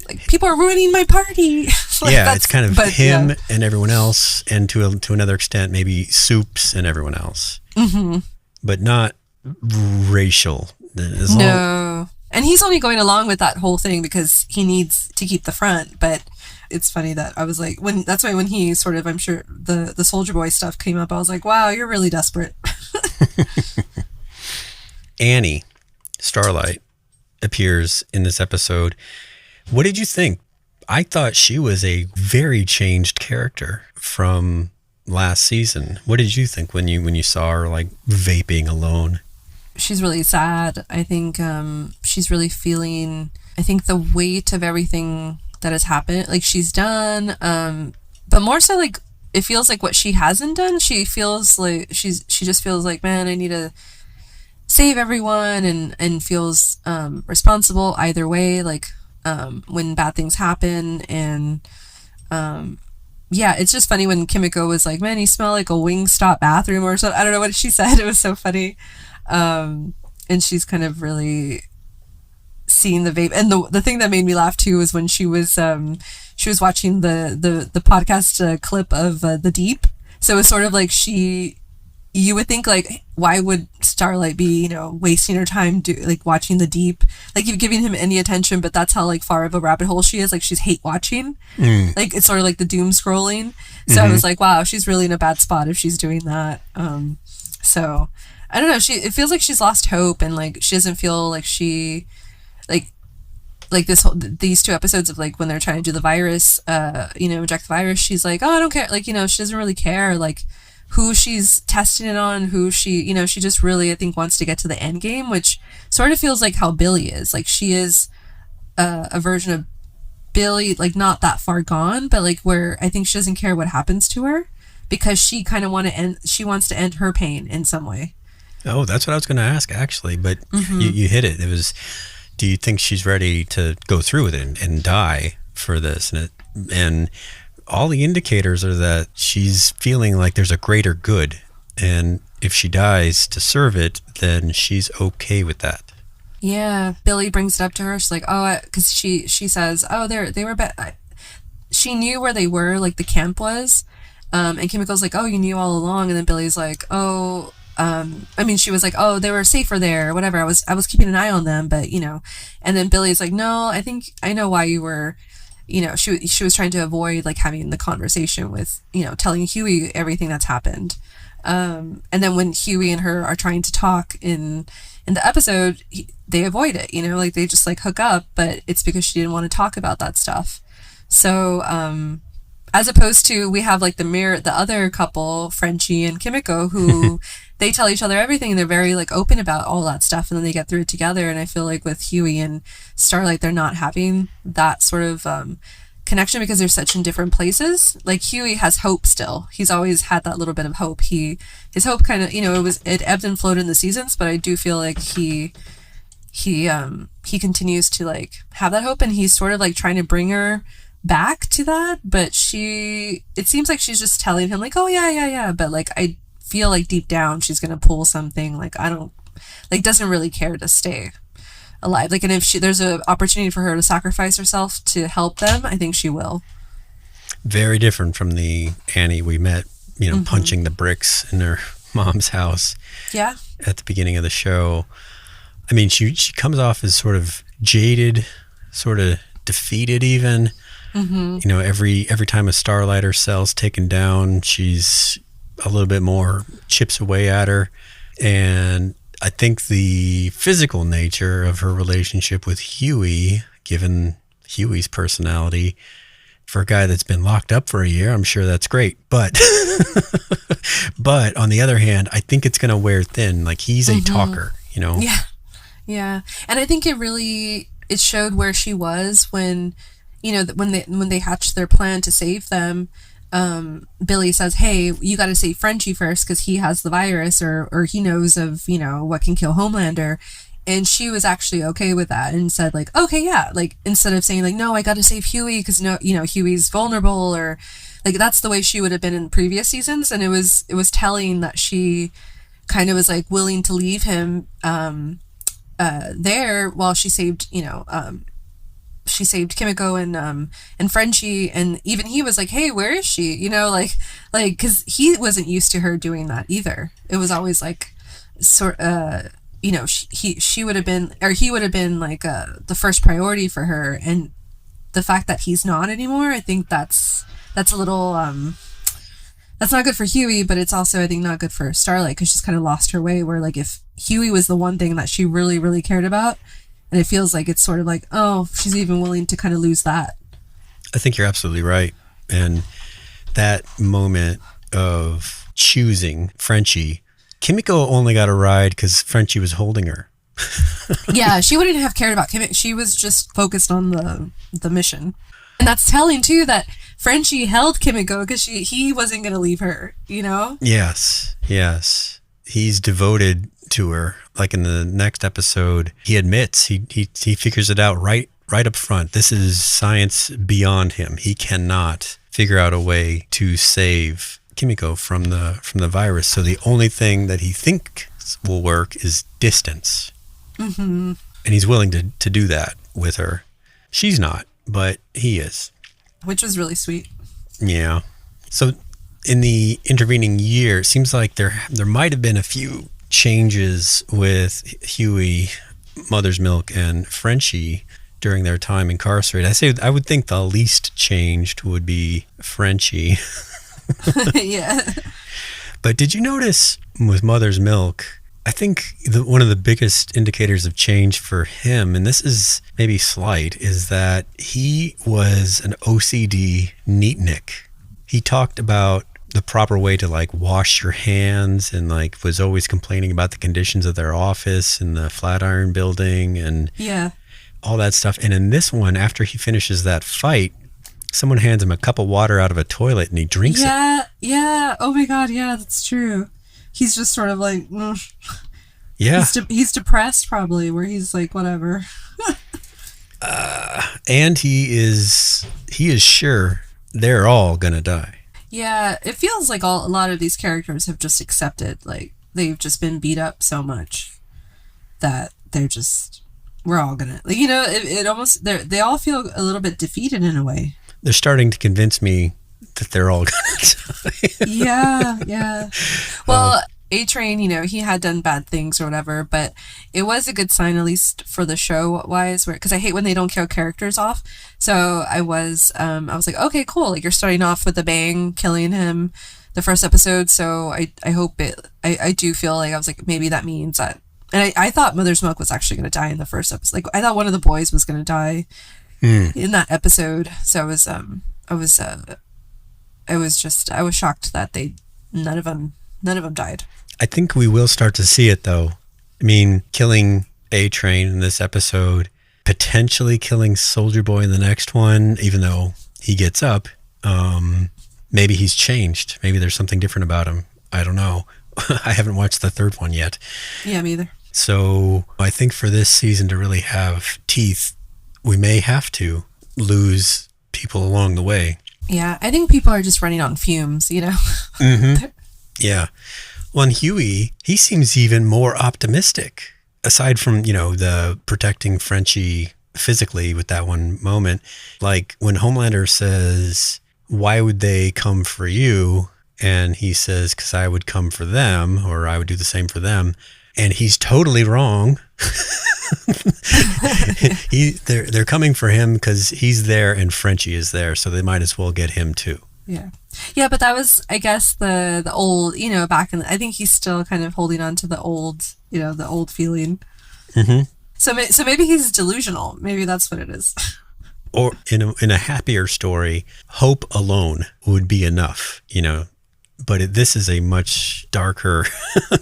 like, people are ruining my party. Like, yeah, it's kind of him and everyone else, and to another extent maybe Soups and everyone else. Mm-hmm. But not racial. No. And he's only going along with that whole thing because he needs to keep the front. But it's funny that I was like, that's why when he sort of, I'm sure the Soldier Boy stuff came up, I was like, wow, you're really desperate. Annie, Starlight, appears in this episode. What did you think? I thought she was a very changed character from last season. What did you think when you saw her like vaping alone? She's really sad. I think she's really feeling, I think, the weight of everything that has happened. Like she's done, but more so like it feels like what she hasn't done. She feels like she just feels like, man, I need to save everyone, and feels responsible either way, like when bad things happen. And yeah, it's just funny when Kimiko was like, man, you smell like a Wingstop bathroom or something. I don't know what she said. It was so funny. And she's kind of really seen the vape. And the thing that made me laugh too was when she was watching the podcast clip of The Deep. So it was sort of like you would think like, why would Starlight be, you know, wasting her time like watching The Deep, like you're giving him any attention, but that's how like far of a rabbit hole she is. Like she's hate watching, like it's sort of like the doom scrolling. So I was like, wow, she's really in a bad spot if she's doing that. So I don't know, it feels like she's lost hope, and like she doesn't feel like she like these two episodes of like when they're trying to do the virus, you know, inject the virus, she's like, oh, I don't care, like, you know, she doesn't really care like who she's testing it on, who she, you know, she just really, I think, wants to get to the end game, which sort of feels like how Billy is. Like she is a version of Billy, like not that far gone, but like where I think she doesn't care what happens to her because she kind of she wants to end her pain in some way. Oh, that's what I was going to ask actually, but you hit it. It was, do you think she's ready to go through with it and die for this? And all the indicators are that she's feeling like there's a greater good, and if she dies to serve it, then she's okay with that. Yeah, Billy brings it up to her. She's like, oh, because she says, oh, they were bad. She knew where they were, like the camp was, And Kimiko's like, oh, you knew all along. And then Billy's like, oh, she was like, oh, they were safer there or whatever. I was keeping an eye on them, but and then Billy's like, no, I think I know why you were, she was trying to avoid like having the conversation with, telling Huey everything that's happened. And then when Huey and her are trying to talk in the episode, they avoid it, like they just like hook up, but it's because she didn't want to talk about that stuff. So, as opposed to we have like the other couple, Frenchie and Kimiko, who they tell each other everything and they're very like open about all that stuff, and then they get through it together. And I feel like with Huey and Starlight, they're not having that sort of connection because they're such in different places. Like Huey has hope still. He's always had that little bit of hope. His hope kind of, it ebbed and flowed in the seasons, but I do feel like he continues to like have that hope, and he's sort of like trying to bring her back to that, but it seems like she's just telling him like, oh yeah, but like I feel like deep down she's gonna pull something, like doesn't really care to stay alive, like, and if there's an opportunity for her to sacrifice herself to help them, I think she will. Very different from the Annie we met, punching the bricks in her mom's house at the beginning of the show. I mean, she comes off as sort of jaded, sort of defeated even. Mm-hmm. Every time a Starlighter cell's taken down, she's a little bit more chips away at her. And I think the physical nature of her relationship with Huey, given Huey's personality, for a guy that's been locked up for a year, I'm sure that's great. But but on the other hand, I think it's going to wear thin. Like he's a talker, Yeah. And I think it showed where she was when when they hatched their plan to save them. Billy says, hey, you got to save Frenchie first because he has the virus or he knows of, what can kill Homelander. And she was actually okay with that and said like, okay, yeah. Like instead of saying like, no, I got to save Huey because Huey's vulnerable, or like that's the way she would have been in previous seasons. And it was telling that she kind of was like willing to leave him there while she saved, she saved Kimiko and Frenchie, and even he was like, hey, where is she? Like because he wasn't used to her doing that either. It was always like she would have been, or he would have been like the first priority for her, and the fact that he's not anymore, I think that's a little that's not good for Huey, but it's also I think not good for Starlight because she's kind of lost her way, where like if Huey was the one thing that she really, really cared about, and it feels like it's sort of like, oh, she's even willing to kind of lose that. I think you're absolutely right. And that moment of choosing Frenchie, Kimiko only got a ride because Frenchie was holding her. Yeah, she wouldn't have cared about Kimiko. She was just focused on the mission. And that's telling, too, that Frenchie held Kimiko because he wasn't going to leave her, Yes. He's devoted to her. Like in the next episode, he admits, he figures it out right up front. This is science beyond him. He cannot figure out a way to save Kimiko from the virus. So the only thing that he thinks will work is distance. Mm-hmm. And he's willing to do that with her. She's not, but he is. Which was really sweet. Yeah. So in the intervening year, it seems like there might have been a few changes with Huey, Mother's Milk, and Frenchie during their time incarcerated. I would think the least changed would be Frenchie. Yeah. But did you notice with Mother's Milk, I think one of the biggest indicators of change for him, and this is maybe slight, is that he was an OCD neatnik. He talked about the proper way to like wash your hands, and like was always complaining about the conditions of their office and the Flatiron building and all that stuff. And in this one, after he finishes that fight, someone hands him a cup of water out of a toilet and he drinks it. Yeah. Oh my God. Yeah, that's true. He's just sort of like, yeah. He's depressed probably, where he's like, whatever. And he is sure they're all gonna die. Yeah, it feels like a lot of these characters have just accepted, like they've just been beat up so much that we're all gonna, like, it almost, they all feel a little bit defeated in a way. They're starting to convince me that they're all gonna die. Yeah. Well, A-Train, he had done bad things or whatever, but it was a good sign, at least for the show wise, because I hate when they don't kill characters off. So I was like, okay, cool. Like, you're starting off with a bang, killing him the first episode. So I hope I do feel like I was like, maybe that means that. And I thought Mother's Milk was actually going to die in the first episode. Like, I thought one of the boys was going to die in that episode. So I was shocked that none of them died. I think we will start to see it, though. I mean, killing A-Train in this episode, potentially killing Soldier Boy in the next one, even though he gets up. Maybe he's changed. Maybe there's something different about him. I don't know. I haven't watched the third one yet. Yeah, me either. So I think for this season to really have teeth, we may have to lose people along the way. Yeah, I think people are just running on fumes, Mm-hmm. Yeah. Well, and Huey, he seems even more optimistic. Aside from, the protecting Frenchie physically with that one moment. Like when Homelander says, why would they come for you? And he says, because I would come for them, or I would do the same for them. And he's totally wrong. They're coming for him because he's there and Frenchie is there, so they might as well get him too. Yeah, but that was, I guess, the old, back in I think he's still kind of holding on to the old, the old feeling. Mm-hmm. So maybe he's delusional. Maybe that's what it is. Or in a happier story, hope alone would be enough, But this is a much darker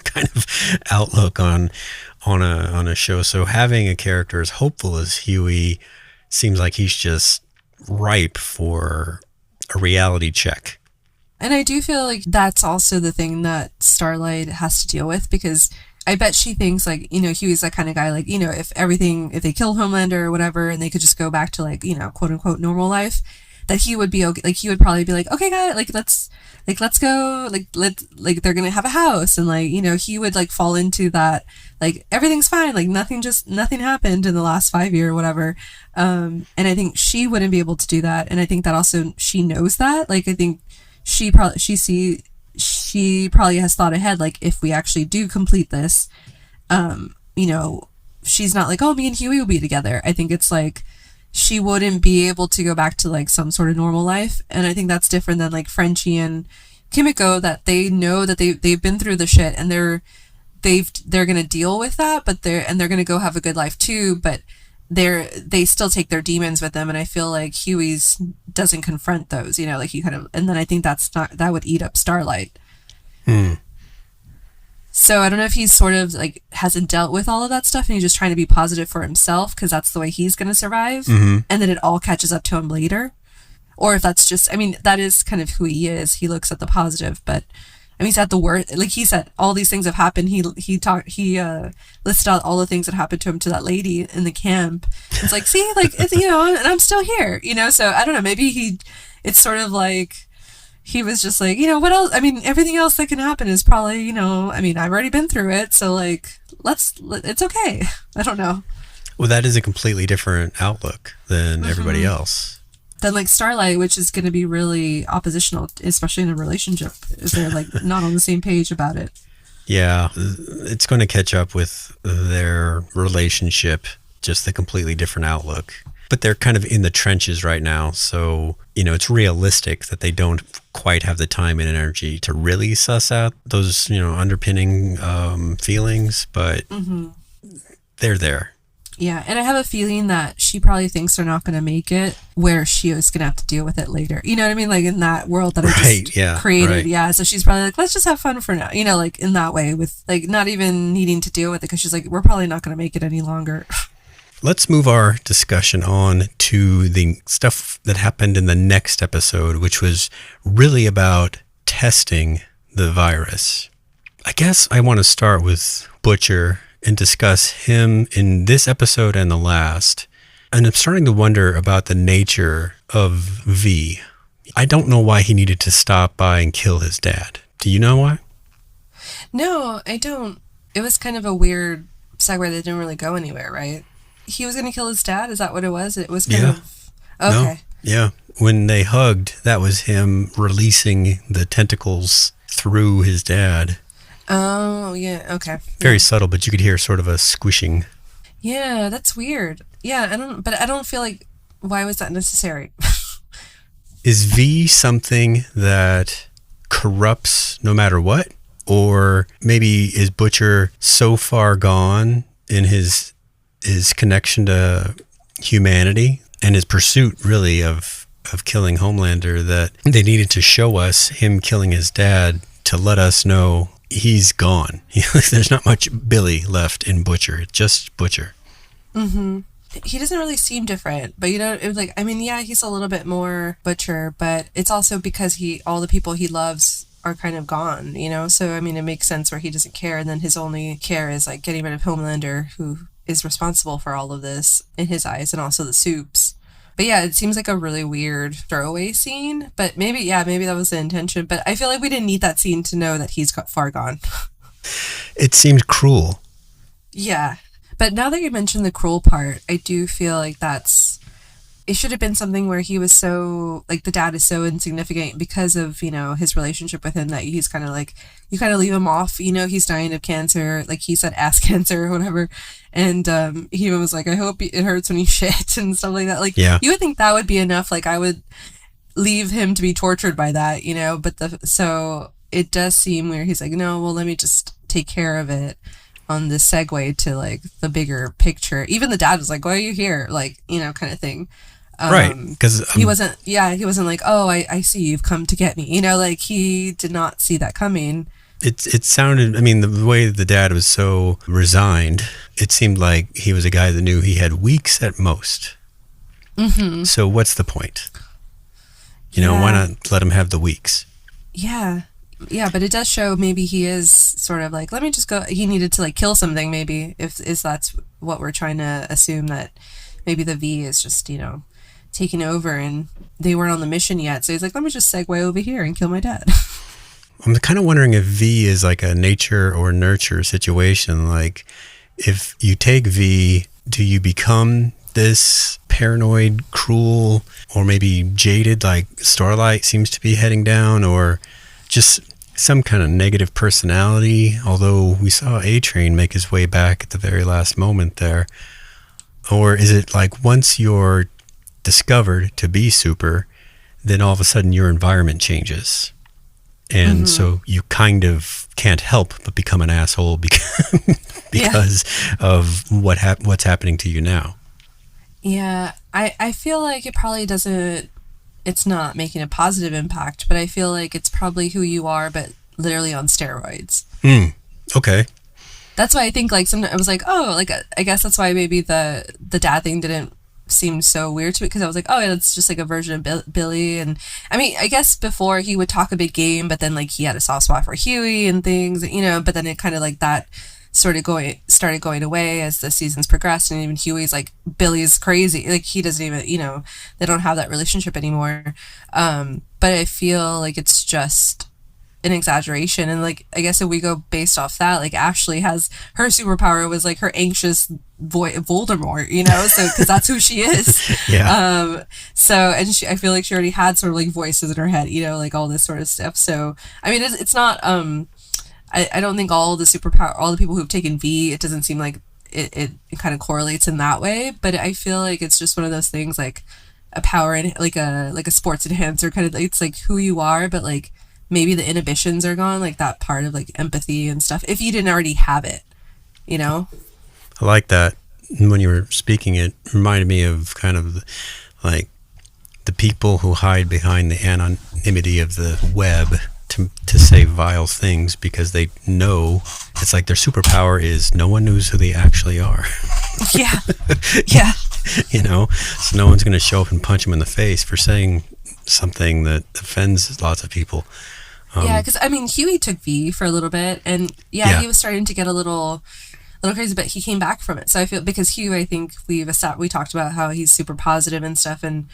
kind of outlook on a show. So having a character as hopeful as Huey seems like he's just ripe for a reality check. And I do feel like that's also the thing that Starlight has to deal with, because I bet she thinks like, Huey's that kind of guy, like, if they kill Homelander or whatever, and they could just go back to like, quote unquote normal life, that he would be okay. Like he would probably be like, okay, guys, let's go, they're gonna have a house, and like, he would like fall into that, like everything's fine, like nothing happened in the last 5 years or whatever. And I think she wouldn't be able to do that, and I think that also she knows that. Like I think she probably has thought ahead, like if we actually do complete this, she's not like, oh, me and Huey will be together. I think it's like she wouldn't be able to go back to like some sort of normal life. And I think that's different than like Frenchie and Kimiko, that they know that they've been through the shit, and they're gonna deal with that, but they're gonna go have a good life too, but they still take their demons with them. And I feel like Huey's doesn't confront those, like he kind of, and then I think that would eat up Starlight. So I don't know if he's sort of like hasn't dealt with all of that stuff, and he's just trying to be positive for himself because that's the way he's going to survive. Mm-hmm. And then it all catches up to him later. Or if that's just, that is kind of who he is. He looks at the positive, but he's at the worst. Like he said, all these things have happened. He listed out all the things that happened to him, to that lady in the camp. It's like, see, like, it's, and I'm still here, so I don't know, maybe it's sort of like, he was just like, what else? Everything else that can happen is probably, I've already been through it. So like, it's okay. I don't know. Well, that is a completely different outlook than everybody else. Than like Starlight, which is going to be really oppositional, especially in a relationship, if they're like not on the same page about it. Yeah, it's going to catch up with their relationship, just a completely different outlook. But they're kind of in the trenches right now, so it's realistic that they don't quite have the time and energy to really suss out those underpinning feelings, but they're there. Yeah, and I have a feeling that she probably thinks they're not going to make it, where she is going to have to deal with it later. You know what I mean? Like in that world that I just created. Right. Yeah, so she's probably like, let's just have fun for now. Like in that way, with like not even needing to deal with it, because she's like, we're probably not going to make it any longer. Let's move our discussion on to the stuff that happened in the next episode, which was really about testing the virus. I guess I want to start with Butcher and discuss him in this episode and the last. And I'm starting to wonder about the nature of V. I don't know why he needed to stop by and kill his dad. Do you know why? No, I don't. It was kind of a weird segue that didn't really go anywhere, right? He was going to kill his dad? Is that what it was? It was kind of... Okay. Yeah. When they hugged, that was him releasing the tentacles through his dad. Oh, yeah. Okay. Very subtle, but you could hear sort of a squishing. Yeah, that's weird. Yeah, I don't feel like, why was that necessary? Is V something that corrupts no matter what? Or maybe is Butcher so far gone in his connection to humanity and his pursuit really of killing Homelander that they needed to show us him killing his dad to let us know he's gone. There's not much Billy left in Butcher. It's just Butcher. Mm-hmm. He doesn't really seem different, but it was like, I mean, yeah, he's a little bit more Butcher, but it's also because all the people he loves are kind of gone, So, I mean, it makes sense where he doesn't care, and then his only care is like getting rid of Homelander, who is responsible for all of this in his eyes, and also the soups. But yeah, it seems like a really weird throwaway scene, but maybe that was the intention, but I feel like we didn't need that scene to know that he's far gone. It seemed cruel. Yeah. But now that you mentioned the cruel part, I do feel like it should have been something where he was so, like, the dad is so insignificant because of, his relationship with him that he's kind of like, you kind of leave him off, he's dying of cancer, like he said ass cancer or whatever. And he was like, I hope it hurts when you shit and stuff like that. Like, yeah. You would think that would be enough. Like, I would leave him to be tortured by that, but so it does seem where he's like, no, well, let me just take care of it on this segue to like the bigger picture. Even the dad was like, why are you here? Like, kind of thing. Right. Because he wasn't like, oh, I see you've come to get me. Like he did not see that coming. It sounded, I mean, the way the dad was so resigned, it seemed like he was a guy that knew he had weeks at most. Mm-hmm. So what's the point? Why not let him have the weeks? Yeah. Yeah, but it does show maybe he is sort of like, let me just go. He needed to like kill something, maybe, if that's what we're trying to assume, that maybe the V is just, taking over and they weren't on the mission yet. So he's like, let me just segue over here and kill my dad. I'm kind of wondering if V is like a nature or nurture situation. Like, if you take V, do you become this paranoid, cruel, or maybe jaded, like Starlight seems to be heading down, or just some kind of negative personality? Although we saw A-Train make his way back at the very last moment there. Or is it like once you're discovered to be super, then all of a sudden your environment changes? And so you kind of can't help but become an asshole because of what's happening to you now. Yeah, I feel like it probably doesn't, it's not making a positive impact, but I feel like it's probably who you are, but literally on steroids. Okay. That's why I think like I was like, oh, like I guess that's why maybe the dad thing didn't seem so weird to me, because I was like, oh, yeah, it's just like a version of Billy. And I mean, I guess before he would talk a big game, but then like he had a soft spot for Huey and things, but then it kind of like that started going away as the seasons progressed, and even Huey's like, Billy's crazy, like he doesn't even, they don't have that relationship anymore. But I feel like it's just an exaggeration, and like I guess if we go based off that, like Ashley has her superpower was like her anxious Voldemort, so because that's who she is. Yeah. So and I feel like she already had sort of like voices in her head, like all this sort of stuff. So I mean, it's not I don't think all the people who've taken V, it doesn't seem like it kind of correlates in that way, but I feel like it's just one of those things, like a power and like a sports enhancer kind of, it's like who you are, but like maybe the inhibitions are gone, like that part of like empathy and stuff, if you didn't already have it, I like that. When you were speaking, it reminded me of kind of like the people who hide behind the anonymity of the web to say vile things because they know it's like their superpower is no one knows who they actually are. Yeah. So no one's going to show up and punch them in the face for saying something that offends lots of people. Yeah, because I mean, Huey took V for a little bit, and he was starting to get a little crazy, but he came back from it. So I feel, because Huey, I think we talked about how he's super positive and stuff, and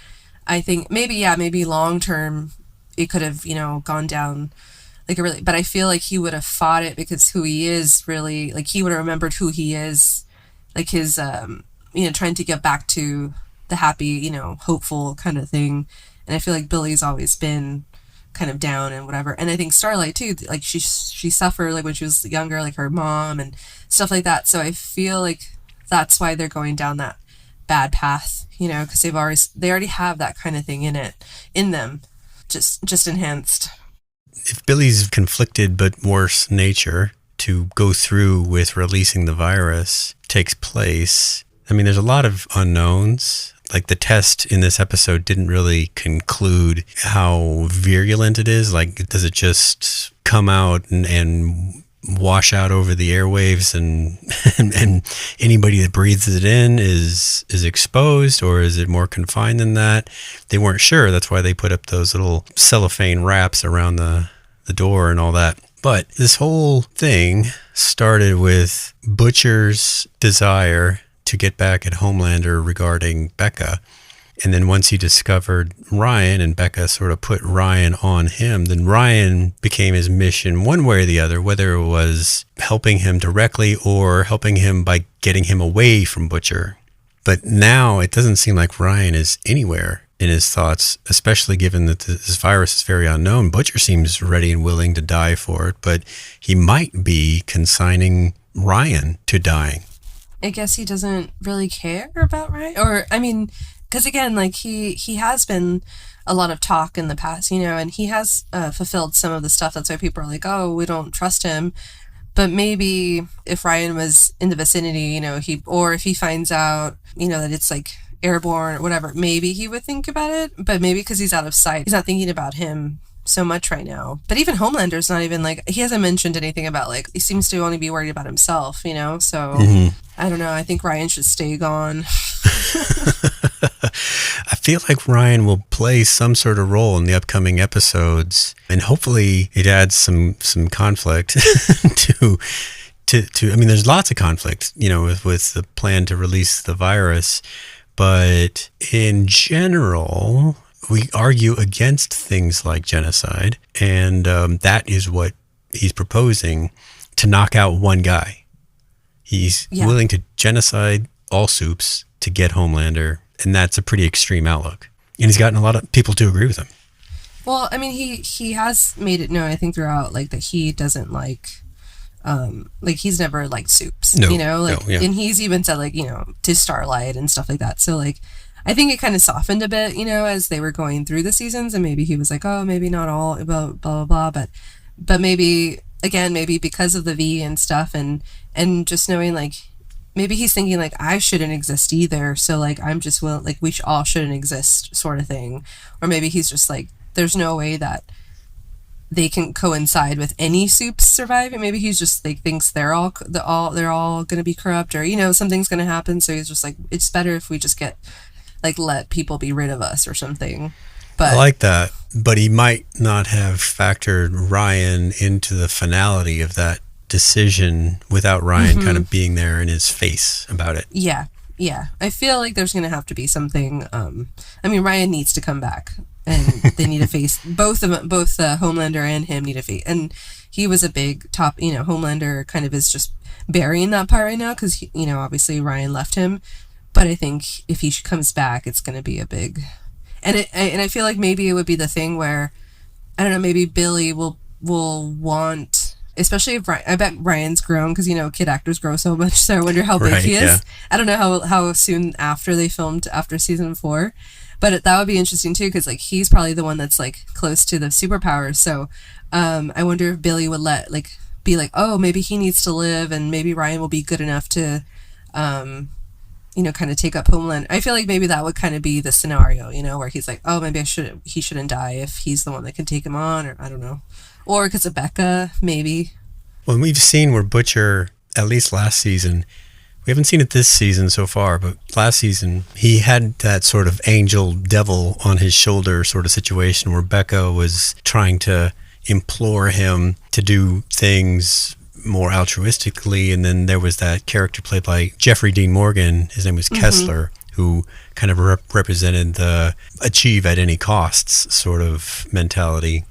I think maybe long term it could have gone down like a really, but I feel like he would have fought it because who he is really, like he would have remembered who he is, like his trying to get back to the happy, you know, hopeful kind of thing. And I feel like Billy's always been kind of down and whatever. And I think Starlight too, like she suffered like when she was younger, like her mom and stuff like that. So I feel like that's why they're going down that bad path, you know, because they already have that kind of thing in them, just enhanced. If Billy's conflicted but worse nature to go through with releasing the virus takes place, I mean, there's a lot of unknowns. Like the test in this episode didn't really conclude how virulent it is. Like, does it just come out and wash out over the airwaves and anybody that breathes it in is exposed, or is it more confined than that? They weren't sure. That's why they put up those little cellophane wraps around the door and all that. But this whole thing started with Butcher's desire to get back at Homelander regarding Becca. And then once he discovered Ryan and Becca sort of put Ryan on him, then Ryan became his mission one way or the other, whether it was helping him directly or helping him by getting him away from Butcher. But now it doesn't seem like Ryan is anywhere in his thoughts, especially given that this virus is very unknown. Butcher seems ready and willing to die for it, but he might be consigning Ryan to dying. I guess he doesn't really care about Ryan. Or, I mean, because again, like he has been a lot of talk in the past, you know, and he has fulfilled some of the stuff. That's why people are like, oh, we don't trust him. But maybe if Ryan was in the vicinity, you know, or if he finds out, you know, that it's like airborne or whatever, maybe he would think about it. But maybe because he's out of sight, he's not thinking about him so much right now. But even Homelander's not even like, he hasn't mentioned anything about like, he seems to only be worried about himself, you know? So I don't know. I think Ryan should stay gone. I feel like Ryan will play some sort of role in the upcoming episodes, and hopefully it adds some conflict to I mean, there's lots of conflict, you know, with the plan to release the virus, but in general, we argue against things like genocide, and that is what he's proposing, to knock out one guy. He's willing to genocide all soups to get Homelander, and that's a pretty extreme outlook. And he's gotten a lot of people to agree with him. Well, I mean, he has made it known, I think, throughout, like, that he doesn't like he's never liked soups, you know, like, and he's even said, like, you know, to Starlight and stuff like that. So, like, I think it kind of softened a bit, you know, as they were going through the seasons, and maybe he was like, oh, maybe not all, blah, blah, blah, but maybe, again, maybe because of the V and stuff, and just knowing, like, maybe he's thinking, like, I shouldn't exist either, so, like, I'm just willing, like, we all shouldn't exist, sort of thing. Or maybe he's just like, there's no way that they can coincide with any soups surviving. Maybe he's just like thinks they're all gonna be corrupt, or, you know, something's gonna happen, so he's just like, it's better if we just get, like, let people be rid of us or something. But I like that, but he might not have factored Ryan into the finality of that decision without Ryan kind of being there in his face about it. Yeah. I feel like there's going to have to be something. I mean, Ryan needs to come back, and they need to face both Homelander and him need to face. And he was a big top, you know, Homelander kind of is just burying that part right now because, you know, obviously Ryan left him. But I think if he comes back, it's going to be a big, and I feel like maybe it would be the thing where, I don't know, maybe Billy will want, especially if I bet Ryan's grown, because, you know, kid actors grow so much, so I wonder how big he is. Yeah. I don't know how soon after they filmed after season 4, but that would be interesting too, because, like, he's probably the one that's, like, close to the superpowers. So I wonder if Billy would be like, oh, maybe he needs to live, and maybe Ryan will be good enough to you know, kind of take up Homeland. I feel like maybe that would kind of be the scenario, you know, where he's like, oh, maybe he shouldn't die if he's the one that can take him on, or I don't know. Or because of Becca, maybe. Well, we've seen where Butcher, at least last season, we haven't seen it this season so far, but last season, he had that sort of angel devil on his shoulder sort of situation where Becca was trying to implore him to do things more altruistically, and then there was that character played by Jeffrey Dean Morgan, his name was Kessler, who kind of represented the achieve at any costs sort of mentality.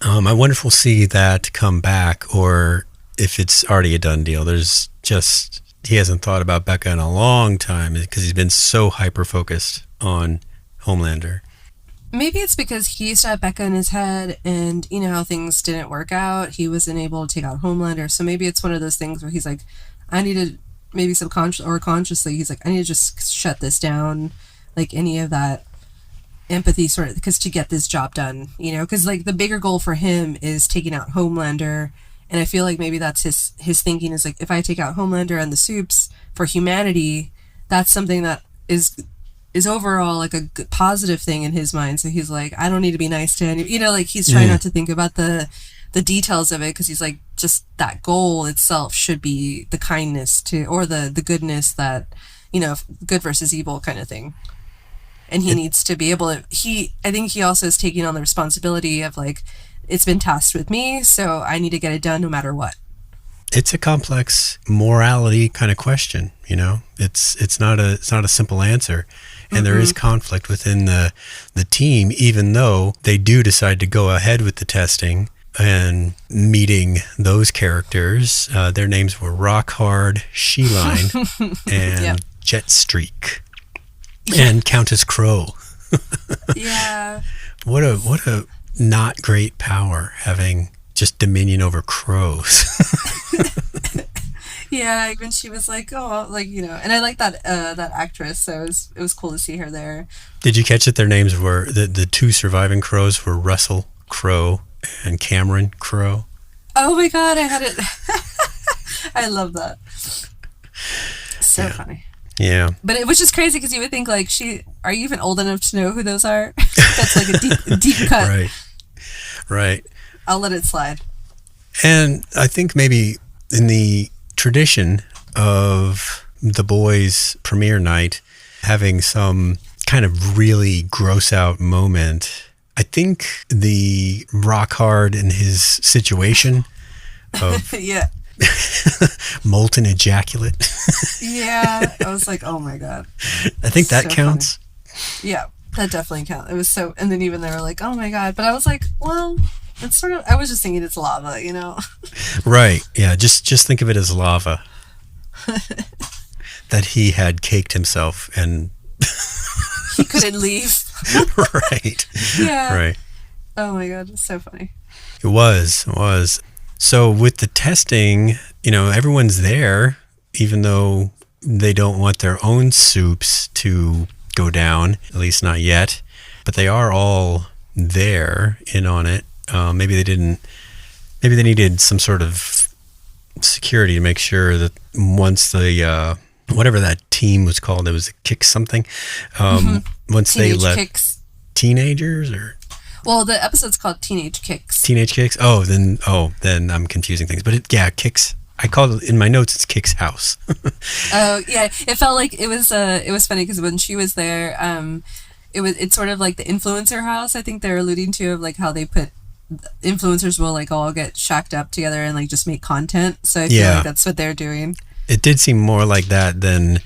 I wonder if we'll see that come back, or if it's already a done deal. There's just he hasn't thought about Becca in a long time because he's been so hyper-focused on Homelander. Maybe it's because he used to have Becca in his head, and you know how things didn't work out. He wasn't able to take out Homelander, so maybe it's one of those things where he's like, I need to, maybe subconsciously or consciously, he's like, I need to just shut this down, like any of that empathy sort of, because to get this job done, you know, because like the bigger goal for him is taking out Homelander, and I feel like maybe that's his thinking is like, if I take out Homelander and the Supes for humanity, that's something that is overall like a good, positive thing in his mind. So he's like, I don't need to be nice to any, you know, like he's trying not to think about the details of it, because he's like, just that goal itself should be the kindness to, or the goodness that, you know, good versus evil kind of thing. And he needs to be able to, I think he also is taking on the responsibility of like, it's been tasked with me, so I need to get it done no matter what. It's a complex morality kind of question, you know. It's not a simple answer. And there is conflict within the team, even though they do decide to go ahead with the testing and meeting those characters. Their names were Rockhard, She-Line, and Jetstreak, and Countess Crow. Yeah. What a not great power, having just dominion over crows. Yeah, even she was like, oh, like, you know, and I like that actress, so it was cool to see her there. Did you catch that their names were, the two surviving crows were Russell Crowe and Cameron Crowe? Oh my god, I had it. I love that. So funny. Yeah. But it was just crazy because you would think like, are you even old enough to know who those are? That's like a deep cut. Right. I'll let it slide. And I think maybe in the tradition of The Boys premiere night, having some kind of really gross out moment, I think the Rockhard and his situation of yeah. molten ejaculate. Yeah. I was like, oh my god. I think that so counts. Funny. Yeah, that definitely counts. It was so, and then even they were like, oh my god. But I was like, well, it's sort of, I was just thinking it's lava, you know? Right. Yeah. Just think of it as lava that he had caked himself and he couldn't leave. Right. Yeah. Right. Oh my god. It's so funny. It was. So with the testing, you know, everyone's there, even though they don't want their own Supes to go down, at least not yet, but they are all there in on it. Maybe they needed some sort of security to make sure that once the whatever that team was called, it was a kick something. Once they left, Kicks. Teenagers, or well, the episode's called Teenage Kicks. Teenage Kicks. Then I'm confusing things. But Kicks. I called it in my notes. It's Kick's house. Oh yeah, it felt like it was funny because when she was there, it's sort of like the influencer house. I think they're alluding to, of like how they put influencers will like all get shacked up together and like just make content. So I feel like that's what they're doing. It did seem more like that than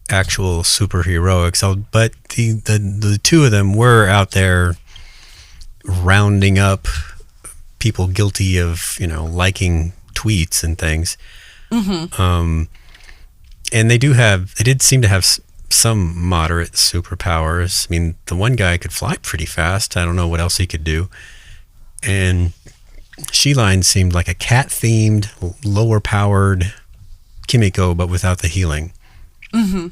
actual superheroics. But the two of them were out there rounding up people guilty of, you know, liking tweets and things. And they did seem to have some moderate superpowers. I mean, the one guy could fly pretty fast. I don't know what else he could do. And She-Line seemed like a cat-themed, lower-powered Kimiko, but without the healing. And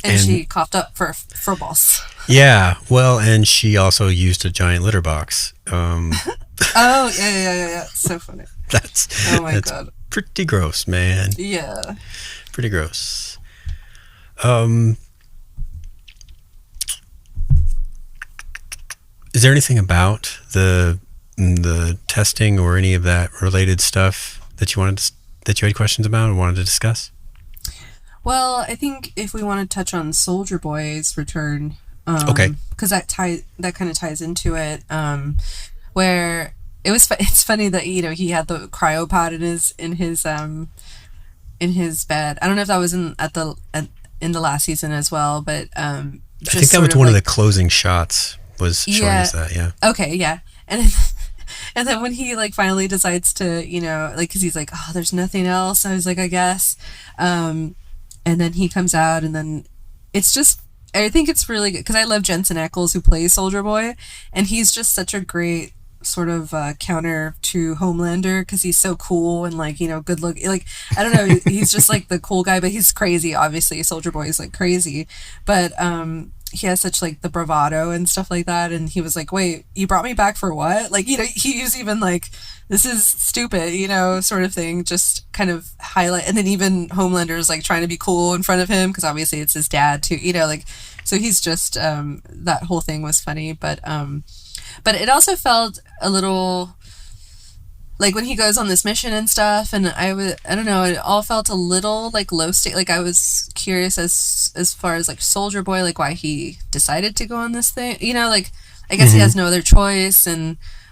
she coughed up for balls. Yeah, well, and she also used a giant litter box. Oh, yeah. So funny. That's God. Pretty gross, man. Yeah. Pretty gross. Is there anything about the testing or any of that related stuff that you had questions about or wanted to discuss? Well, I think if we want to touch on Soldier Boy's return, okay, because that kind of ties into it, where it's funny that, you know, he had the cryopod in his bed. I don't know if that was in the last season as well, but I think that was one of the closing shots was showing us that. Yeah. Okay. Yeah. And And then when he like finally decides to, like, because he's like, oh, there's nothing else. I was like, I guess. And then he comes out, and then it's just, I think it's really good because I love Jensen Ackles, who plays Soldier Boy, and he's just such a great sort of counter to Homelander because he's so cool and like, good look. Like, I don't know, he's just like the cool guy, but he's crazy. Obviously, Soldier Boy is like crazy, but he has such like the bravado and stuff like that. And he was like, wait, you brought me back for what? Like, he was even like, this is stupid, sort of thing, just kind of highlight. And then even Homelander is like trying to be cool in front of him because obviously it's his dad too, like, so he's just, that whole thing was funny. But it also felt a little like when he goes on this mission and stuff, and I don't know, it all felt a little like low state. Like I was curious as far as like Soldier Boy, like why he decided to go on this thing, like I guess he has no other choice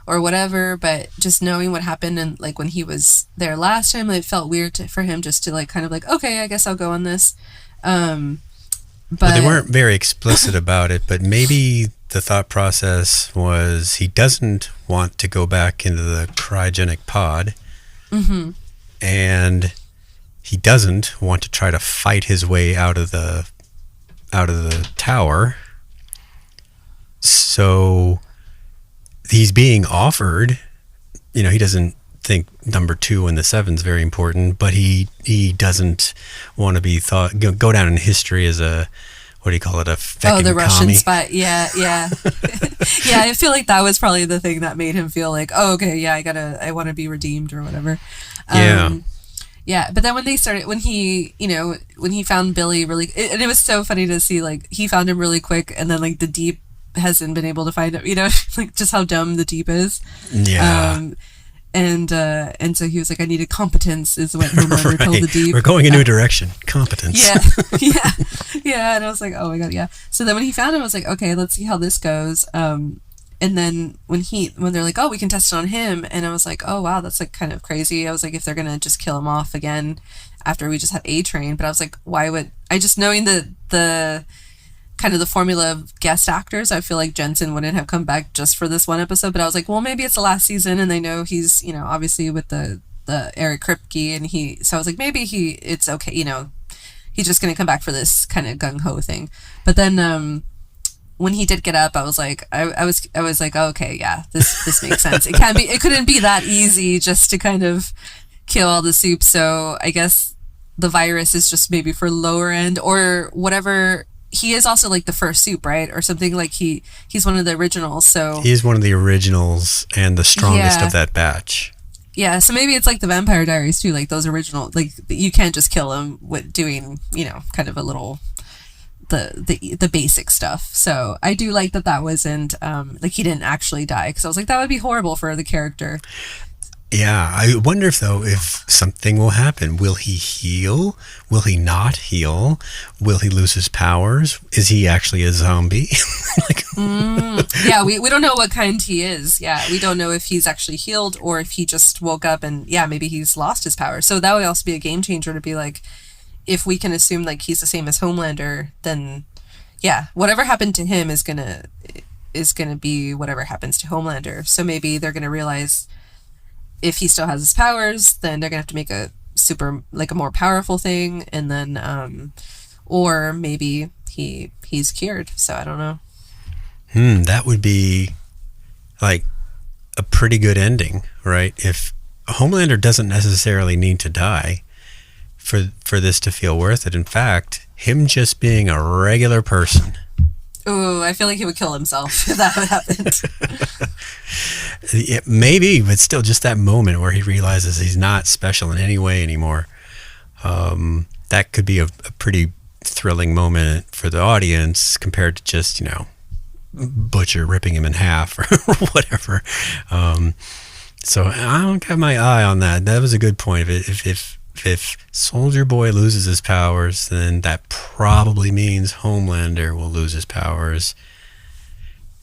or whatever, but just knowing what happened and like when he was there last time, it felt weird for him just to like kind of like, okay, I guess I'll go on this. But they weren't very explicit about it, but maybe the thought process was he doesn't want to go back into the cryogenic pod, and he doesn't want to try to fight his way out of the tower. So he's being offered, he doesn't think number 2 and the 7's very important, but he doesn't want to be go down in history as a, what do you call it, a feckin' the Russian commie. spy. Yeah. Yeah, I feel like that was probably the thing that made him feel like, oh, okay, yeah, I want to be redeemed or whatever. Yeah, but then when he found Billy really, and it was so funny to see, like, he found him really quick, and then, like, the Deep hasn't been able to find him, like, just how dumb the Deep is. Yeah. And so he was like, I needed competence, is what Homelander told the Deep. We're going a new direction. Competence. Yeah. And I was like, oh my God, yeah. So then when he found him, I was like, okay, let's see how this goes. And then when they're like, oh, we can test it on him, and I was like, oh wow, that's like kind of crazy. I was like, if they're gonna just kill him off again after we just had A-Train, but I was like, why would I, just knowing the kind of the formula of guest actors, I feel like Jensen wouldn't have come back just for this one episode. But I was like, well, maybe it's the last season, and they know he's, obviously with the Eric Kripke, and so I was like, maybe it's okay, he's just gonna come back for this kind of gung-ho thing. But then when he did get up, I was like, I was like, oh, okay, yeah, this makes sense. It couldn't be that easy just to kind of kill all the soup. So I guess the virus is just maybe for lower end or whatever. He is also like the first soup, right? Or something, like he's one of the originals. So he is one of the originals and the strongest of that batch. Yeah, so maybe it's like the Vampire Diaries too, like those original, like you can't just kill him with doing, kind of a little the basic stuff. So I do like that wasn't like he didn't actually die, because I was like, that would be horrible for the character. Yeah, I wonder if something will happen. Will he heal? Will he not heal? Will he lose his powers? Is he actually a zombie? Yeah, we don't know what kind he is. Yeah, we don't know if he's actually healed or if he just woke up and, yeah, maybe he's lost his power. So that would also be a game changer to be like, if we can assume like he's the same as Homelander, then yeah, whatever happened to him is gonna be whatever happens to Homelander. So maybe they're gonna realize if he still has his powers, then they're gonna have to make a super, like a more powerful thing, and then or maybe he's cured. So I don't know. That would be like a pretty good ending, right? If Homelander doesn't necessarily need to die for this to feel worth it. In fact, him just being a regular person. Ooh, I feel like he would kill himself if that would happen. Maybe, but still, just that moment where he realizes he's not special in any way anymore. That could be a pretty thrilling moment for the audience compared to just, Butcher ripping him in half or whatever. So I don't have my eye on that. That was a good point. If Soldier Boy loses his powers, then that probably means Homelander will lose his powers,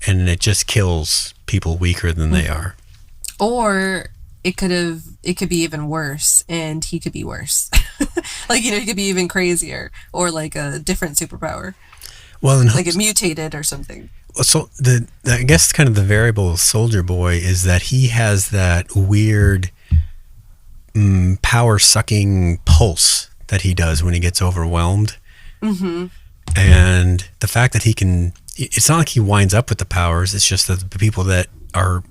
and it just kills people weaker than they are. Or it could be even worse, and he could be worse. Like, he could be even crazier, or like a different superpower. Well, like it mutated or something. So I guess kind of the variable Soldier Boy is that he has that weird power sucking pulse that he does when he gets overwhelmed. Mm-hmm. And the fact that he can, it's not like he winds up with the powers. It's just that the people that are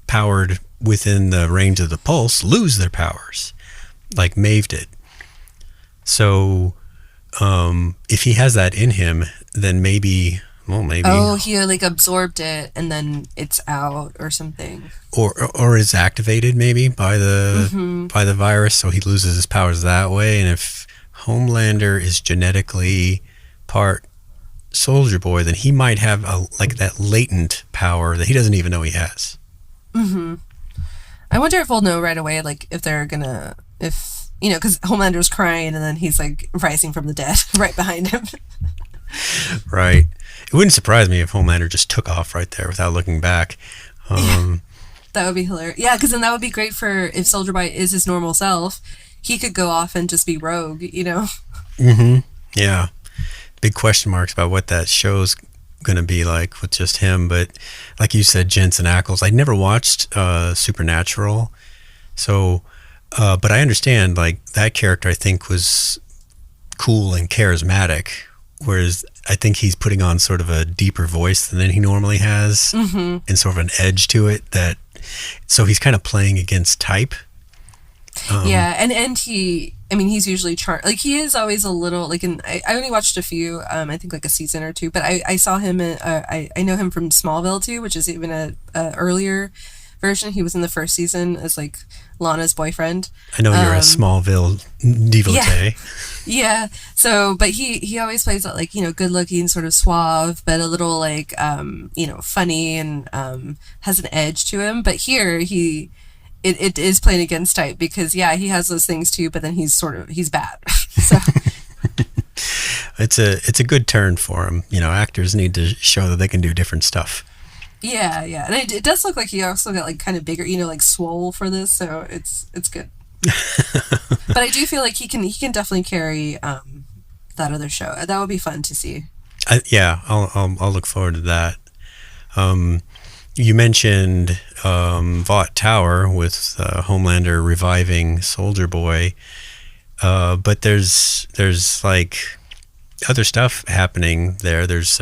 powered within the range of the pulse lose their powers, like Maeve did. So if he has that in him, then maybe. Oh, he like absorbed it and then it's out or something. Or is activated maybe by the virus, so he loses his powers that way. And if Homelander is genetically part Soldier Boy, then he might have that latent power that he doesn't even know he has. Mm-hmm. I wonder if we'll know right away, like if they're gonna, if because Homelander's crying and then he's like rising from the dead right behind him. Right. It wouldn't surprise me if Homelander just took off right there without looking back. That would be hilarious. Yeah, because then that would be great for if Soldier Boy is his normal self. He could go off and just be rogue, Mm-hmm. Yeah. Big question marks about what that show's going to be like with just him. But like you said, Jensen Ackles, I never watched Supernatural. So, but I understand, like, that character I think was cool and charismatic. Whereas I think he's putting on sort of a deeper voice than he normally has, and sort of an edge to it so he's kind of playing against type. Yeah, and he's usually like he is always a little like I only watched a few, I think like a season or two, but I saw him I know him from Smallville too, which is even a earlier version. He was in the first season as like Lana's boyfriend. I know you're a Smallville devotee. Yeah. So, but he always plays that like, good looking, sort of suave, but a little like, funny and has an edge to him. But here it is playing against type because he has those things too, but then he's bad. So it's a good turn for him. Actors need to show that they can do different stuff. Yeah. And it does look like he also got like kind of bigger, like swole for this. So it's good. But I do feel like he can definitely carry that other show. That would be fun to see. I'll look forward to that. You mentioned Vought Tower with Homelander reviving Soldier Boy, but there's like other stuff happening there. There's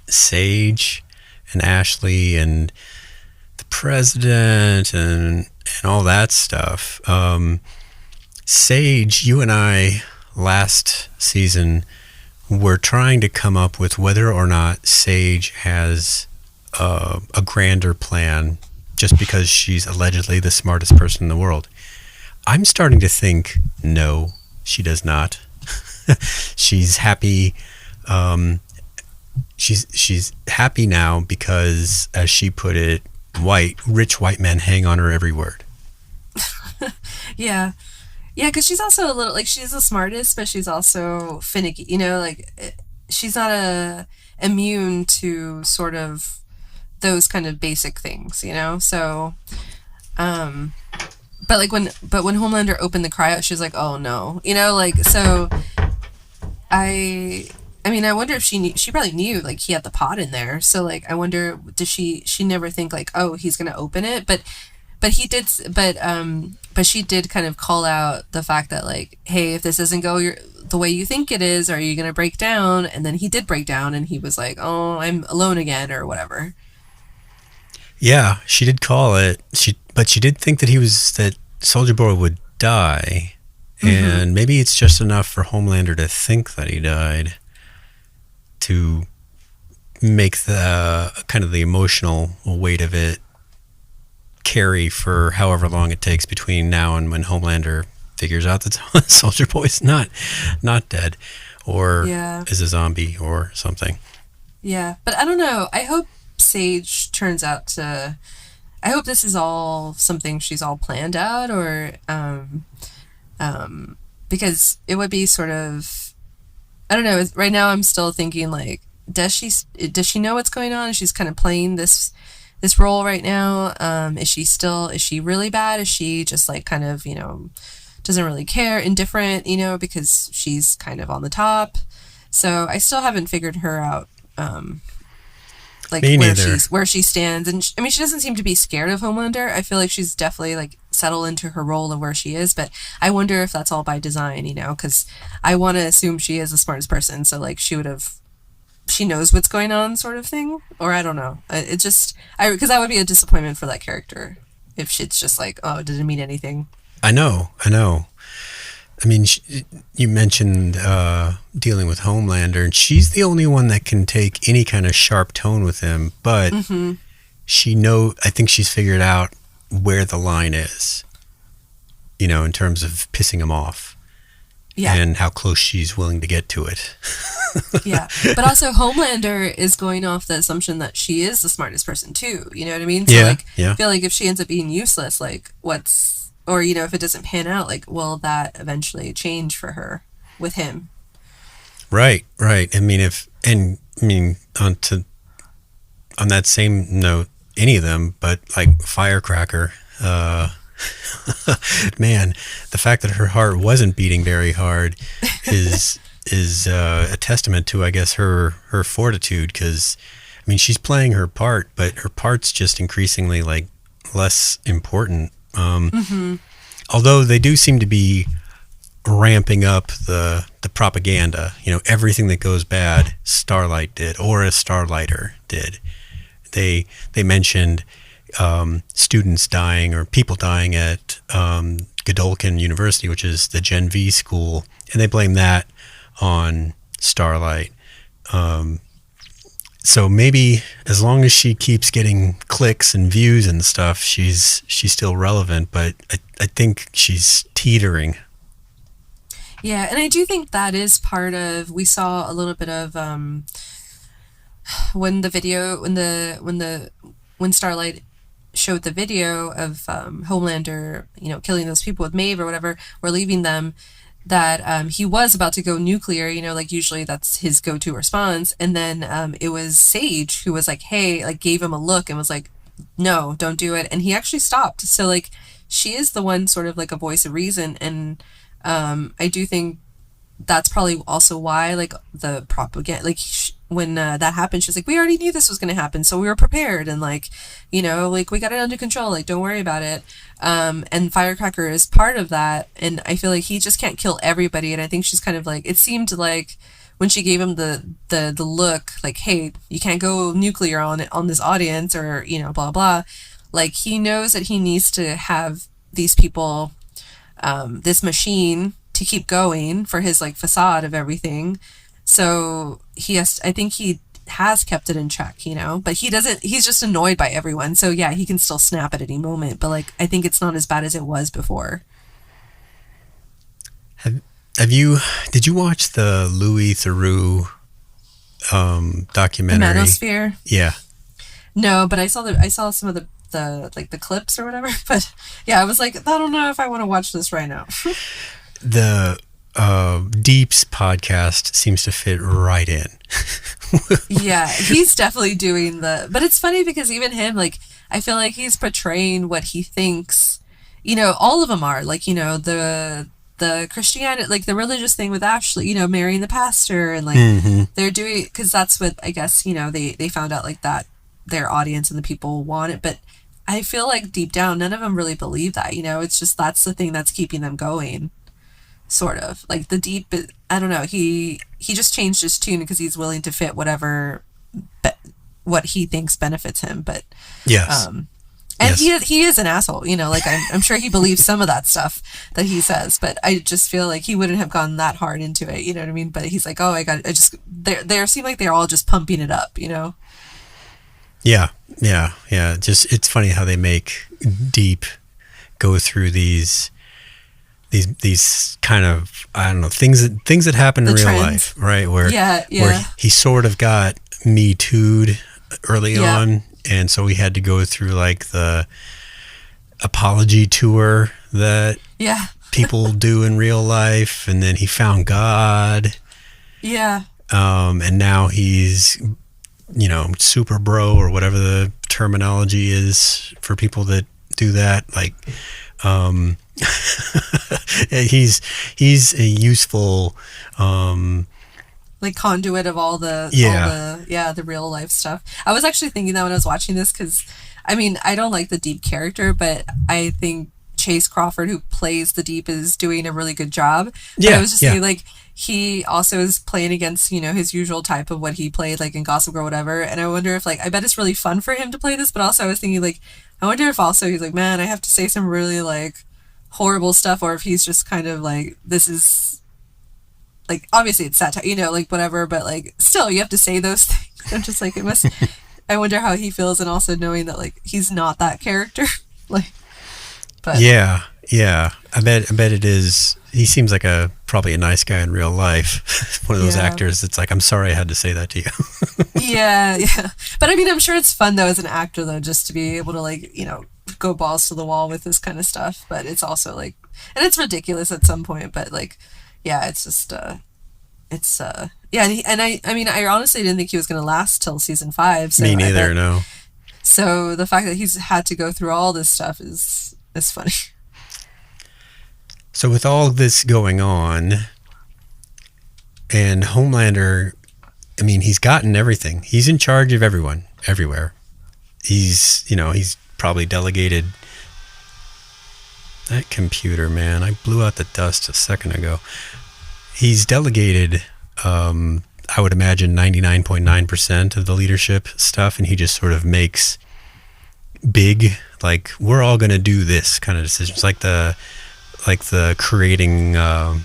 Sage and Ashley and the president and all that stuff. Sage, you and I last season were trying to come up with whether or not Sage has a grander plan just because she's allegedly the smartest person in the world. I'm starting to think no, she does not. She's happy. She's happy now because, as she put it, rich white men hang on her every word. Yeah, because she's also a little like she's the smartest, but she's also finicky. She's not immune to sort of those kind of basic things. So, but when Homelander opened the cryo, she was like, oh no, so. I wonder if she probably knew like he had the pod in there. So like, I wonder, does she never think like, oh, he's going to open it? But he did, but she did kind of call out the fact that like, hey, if this doesn't go the way you think it is, are you going to break down? And then he did break down and he was like, oh, I'm alone again or whatever. Yeah, she did call it. But she did think that Soldier Boy would die. And maybe it's just enough for Homelander to think that he died to make the kind of the emotional weight of it carry for however long it takes between now and when Homelander figures out that Soldier Boy's not dead or is a zombie or something. Yeah, but I don't know. I hope Sage turns out to... I hope this is all something she's all planned out or... because it would be sort of, I don't know. Right now, I'm still thinking like, does she know what's going on? She's kind of playing this role right now. Is she really bad? Is she just like kind of doesn't really care, indifferent? Because she's kind of on the top. So I still haven't figured her out like Me where neither. where she stands. And I mean, she doesn't seem to be scared of Homelander. I feel like she's definitely like settled into her role and where she is, but I wonder if that's all by design, you know, because I want to assume she is the smartest person, so like she knows what's going on, sort of thing. Or I don't know. It just, because that would be a disappointment for that character if it's just like, oh, it didn't mean anything. I know. I mean, you mentioned dealing with Homelander, and she's the only one that can take any kind of sharp tone with him, but I think she's figured out where the line is, you know, in terms of pissing him off. Yeah. And how close she's willing to get to it. Yeah. But also Homelander is going off the assumption that she is the smartest person too. You know what I mean? So I feel like if she ends up being useless, like or, you know, if it doesn't pan out, like, will that eventually change for her with him? Right. I mean, on that same note, any of them, but like Firecracker, man, the fact that her heart wasn't beating very hard is a testament to, I guess, her fortitude, because I mean, she's playing her part, but her part's just increasingly like less important. Although they do seem to be ramping up the propaganda, you know, everything that goes bad, Starlight did, or a Starlighter did. They mentioned students dying or people dying at Godolphin University, which is the Gen V school, and they blame that on Starlight. So maybe as long as she keeps getting clicks and views and stuff, she's still relevant, but I think she's teetering. Yeah, and I do think that is part of, we saw a little bit of when Starlight showed the video of Homelander, you know, killing those people with Maeve or whatever, or leaving them, that he was about to go nuclear, you know, like usually that's his go-to response. And then it was Sage who was like, hey, like gave him a look and was like, no, don't do it. And he actually stopped. So like, she is the one sort of like a voice of reason. And I do think that's probably also why, like, the propaganda, like, when that happened, she's like, we already knew this was going to happen, so we were prepared, and, like, you know, like, we got it under control, like, don't worry about it. And Firecracker is part of that, and I feel like he just can't kill everybody, and I think she's kind of like, it seemed like when she gave him the look, like, hey, you can't go nuclear on this audience, or, you know, blah blah, like, he knows that he needs to have these people, this machine to keep going for his like facade of everything. So I think he has kept it in check, you know, but he's just annoyed by everyone. So yeah, he can still snap at any moment, but like, I think it's not as bad as it was before. Did you watch the Louis Theroux documentary? The Manosphere? Yeah. No, but I saw some of the like the clips or whatever, but yeah, I was like, I don't know if I want to watch this right now. The Deep's podcast seems to fit right in. Yeah, he's definitely doing but it's funny because even him, like, I feel like he's portraying what he thinks, you know, all of them are, like, you know, the Christianity, like the religious thing with Ashley, you know, marrying the pastor, and like they're doing, because that's what, I guess, you know, they found out like that their audience and the people want it, but I feel like deep down none of them really believe that, you know, it's just that's the thing that's keeping them going. Sort of like the Deep, I don't know, he just changed his tune because he's willing to fit whatever what he thinks benefits him, but yes, and yes. He is an asshole, you know, like I'm sure he believes some of that stuff that he says, but I just feel like he wouldn't have gone that hard into it, you know what I mean? But he's like, oh, they seem like they're all just pumping it up, you know? Yeah. Just, it's funny how they make Deep go through these kind of, I don't know, things that happen in real life, right? Where he sort of got Me Too'd early on, and so he had to go through like the apology tour that people do in real life, and then he found God. Yeah. And now he's, you know, super bro, or whatever the terminology is for people that do that, like he's a useful like conduit of all the the real life stuff. I was actually thinking that when I was watching this, because I mean, I don't like the Deep character, but I think Chase Crawford, who plays the Deep, is doing a really good job. But I was just thinking, like, he also is playing against, you know, his usual type of what he played, like, in Gossip Girl, whatever. And I wonder if, like, I bet it's really fun for him to play this, but also I was thinking, like, I wonder if also he's like, man, I have to say some really, like, horrible stuff, or if he's just kind of like, this is, like, obviously it's satire, you know, like, whatever, but, like, still, you have to say those things. I'm just like, it must, I wonder how he feels, and also knowing that, like, he's not that character. Like, but yeah. I bet it is. He seems like probably a nice guy in real life. One of those actors that's like, I'm sorry I had to say that to you. yeah. But I mean, I'm sure it's fun though as an actor though, just to be able to, like, you know, go balls to the wall with this kind of stuff. But it's also like, and it's ridiculous at some point. But like, yeah, it's just and I mean, I honestly didn't think he was going to last till season 5. So Me neither. No. So the fact that he's had to go through all this stuff is funny. So with all this going on, and Homelander, I mean, he's gotten everything. He's in charge of everyone, everywhere. He's probably delegated that computer, man. I blew out the dust a second ago. He's delegated, I would imagine, 99.9% of the leadership stuff, and he just sort of makes big, like, we're all going to do this kind of decisions, like the creating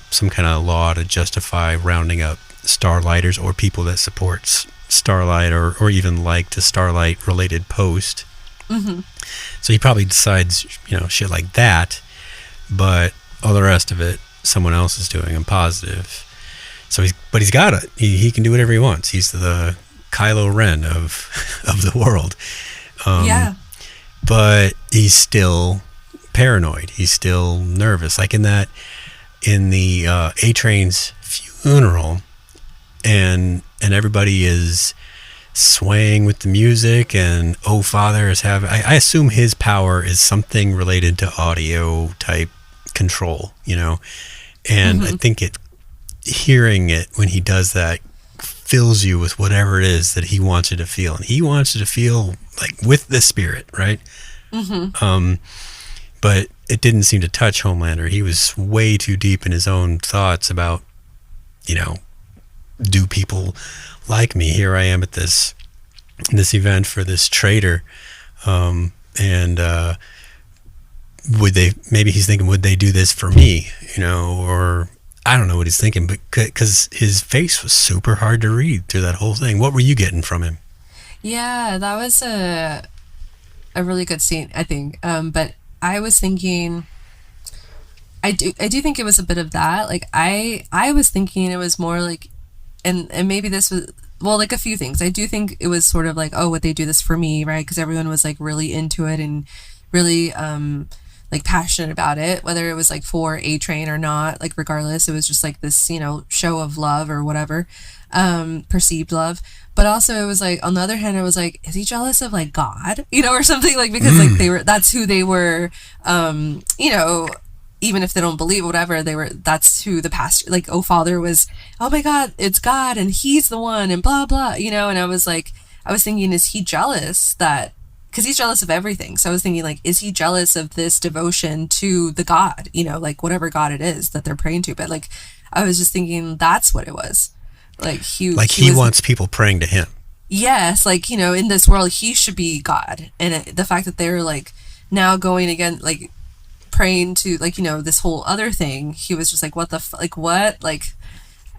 some kind of law to justify rounding up Starlighters or people that support Starlight or even like to Starlight related post. Mm-hmm. So he probably decides, you know, shit like that, but all the rest of it, someone else is doing. I'm positive. So he's got it. He can do whatever he wants. He's the Kylo Ren of the world. But he's still paranoid. He's still nervous. Like in the A-Train's funeral, and everybody is swaying with the music, and Father is having, I assume his power is something related to audio type control, you know, and I think hearing it when he does that fills you with whatever it is that he wants you to feel, and he wants you to feel like with the spirit, right? But it didn't seem to touch Homelander. He was way too deep in his own thoughts about, you know, do people like me? Here I am at this event for this traitor, and maybe he's thinking, would they do this for me? You know, or I don't know what he's thinking, but because his face was super hard to read through that whole thing. What were you getting from him? Yeah, that was a really good scene, I think. But I was thinking, I do think it was a bit of that. Like I was thinking it was more like, and maybe this was, well, like a few things. I do think it was sort of like, oh, would they do this for me, right? Because everyone was like really into it and really like passionate about it, whether it was like for A-Train or not. Like regardless, it was just like this, you know, show of love or whatever, perceived love. But also it was like, on the other hand, I was like, is he jealous of like God, you know, or something, like, because like that's who they were, you know, even if they don't believe whatever, that's who the pastor, like, Father was, oh my God, it's God and he's the one and blah, blah, you know. And I was thinking, is he jealous that, because he's jealous of everything. So I was thinking, like, is he jealous of this devotion to the God, you know, like whatever God it is that they're praying to. But like, I was just thinking that's what it was. Like he wants people praying to him. Yes. Like, you know, in this world, he should be God. And the fact that they're like now going again, like praying to, like, you know, this whole other thing, he was just like, what the, like, what? Like,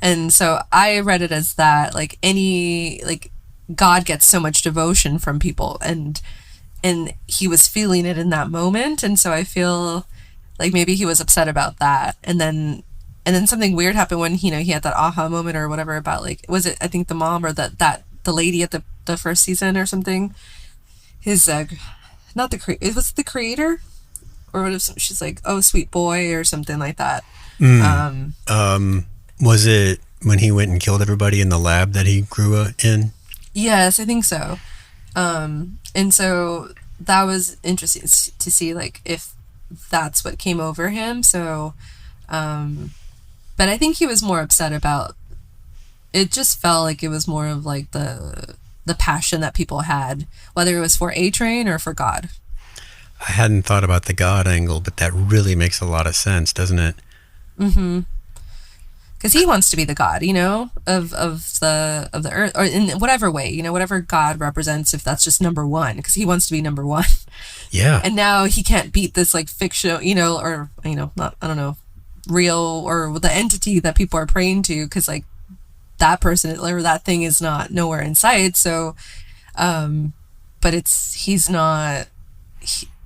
and so I read it as that, like, any, like, God gets so much devotion from people, and he was feeling it in that moment. And so I feel like maybe he was upset about that. And then something weird happened when, you know, he had that aha moment or whatever about, like, was it, I think the mom or the lady at the first season or something, his not the it was the creator, or what if she's like, oh, sweet boy, or something like that. Was it when he went and killed everybody in the lab that he grew in? Yes, I think so. And so that was interesting to see, like, if that's what came over him. So but I think he was more upset about it just felt like it was more of like the passion that people had, whether it was for A-Train or for God. I hadn't thought about the God angle, but that really makes a lot of sense, doesn't it? Mm-hmm. Because he wants to be the God, you know, of the earth, or in whatever way, you know, whatever God represents, if that's just number one, because he wants to be number one. Yeah. And now he can't beat this like fiction, you know, or, you know, not, I don't know, real, or the entity that people are praying to, because like that person or that thing is not nowhere in sight. So, but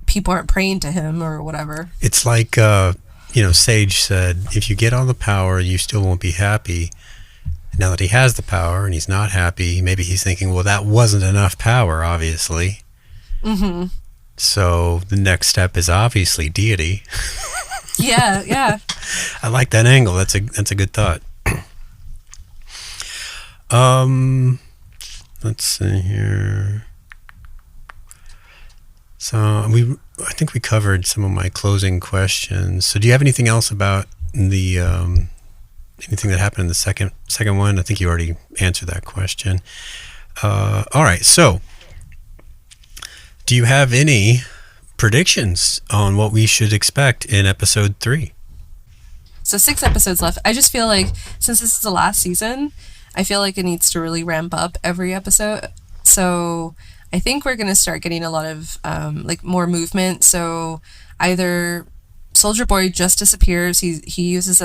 people aren't praying to him or whatever. It's like, Sage said, if you get all the power, you still won't be happy. Now that he has the power and he's not happy, maybe he's thinking, well, that wasn't enough power, obviously. Mm-hmm. So the next step is obviously deity. Yeah. I like that angle. That's a good thought. Let's see here. So I think we covered some of my closing questions. So do you have anything else about the anything that happened in the second one? I think you already answered that question. All right. So do you have any predictions on what we should expect in episode 3? So 6 episodes left. I just feel like since this is the last season, I feel like it needs to really ramp up every episode. So I think we're going to start getting a lot of more movement. So either Soldier Boy just disappears, he uses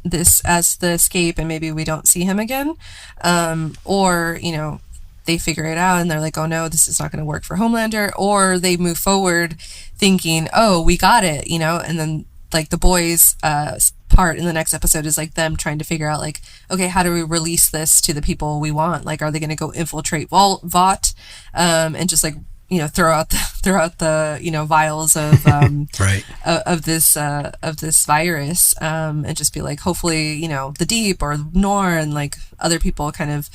this as the escape, and maybe we don't see him again, or they figure it out and they're like, oh no, this is not going to work for Homelander, or they move forward thinking, oh, we got it, and then like the boys part in the next episode is like them trying to figure out like, okay, how do we release this to the people we want? Like, are they going to go infiltrate Vought and just like throw out the vials of right. of this virus and just be like, hopefully the Deep or Nor and like other people kind of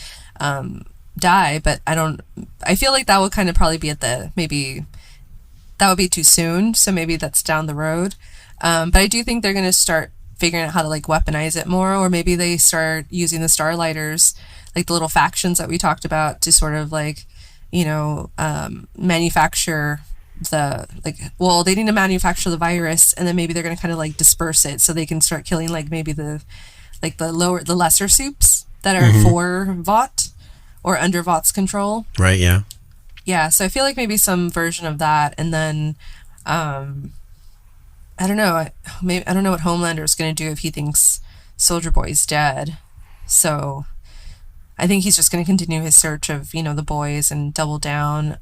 die. But I feel like that would kind of probably be maybe that would be too soon, so maybe that's down the road. But I do think they're going to start figuring out how to like weaponize it more, or maybe they start using the Starlighters, like the little factions that we talked about, to sort of like manufacture they need to manufacture the virus, and then maybe they're going to kind of like disperse it so they can start killing like maybe the lesser soups that are for Vought or under Vaught's control. Right. Yeah, so I feel like maybe some version of that, and then I don't know. I don't know what Homelander is going to do if he thinks Soldier Boy's dead. So I think he's just going to continue his search of the boys and double down.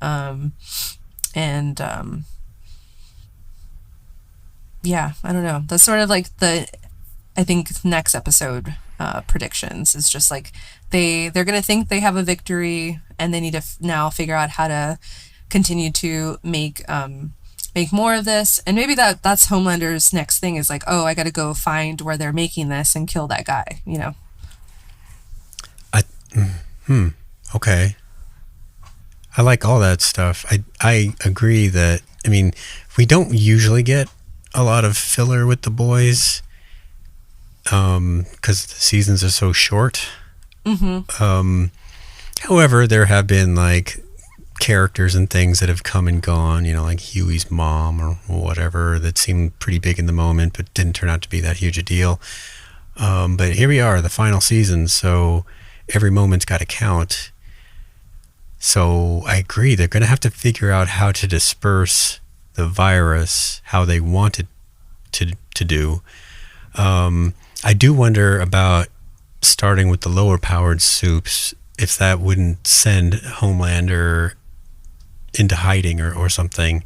Yeah, I don't know. That's sort of like I think next episode predictions is just like they're going to think they have a victory, and they need to now figure out how to continue to make more of this. And maybe that's Homelander's next thing is like, oh, I got to go find where they're making this and kill that guy, Okay. I like all that stuff. I agree that, we don't usually get a lot of filler with the boys because the seasons are so short. However, there have been like characters and things that have come and gone, like Huey's mom or whatever, that seemed pretty big in the moment but didn't turn out to be that huge a deal. But here we are, the final season, so every moment's got to count. So I agree, they're going to have to figure out how to disperse the virus, how they want it to do. I do wonder about starting with the lower powered soups, if that wouldn't send Homelander into hiding or something.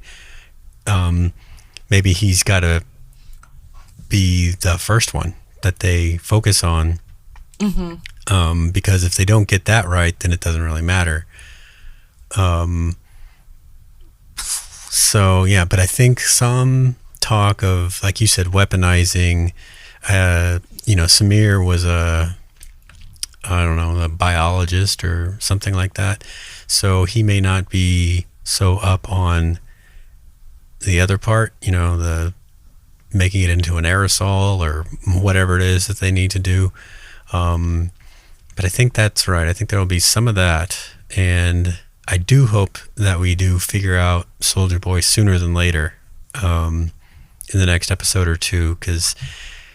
Maybe he's got to be the first one that they focus on, because if they don't get that right, then it doesn't really matter. So yeah, but I think some talk of, like you said, weaponizing. Samir was a biologist or something like that, so he may not be so up on the other part, the making it into an aerosol or whatever it is that they need to do. But I think that's right. I think there will be some of that. And I do hope that we do figure out Soldier Boy sooner than later in the next episode or two, because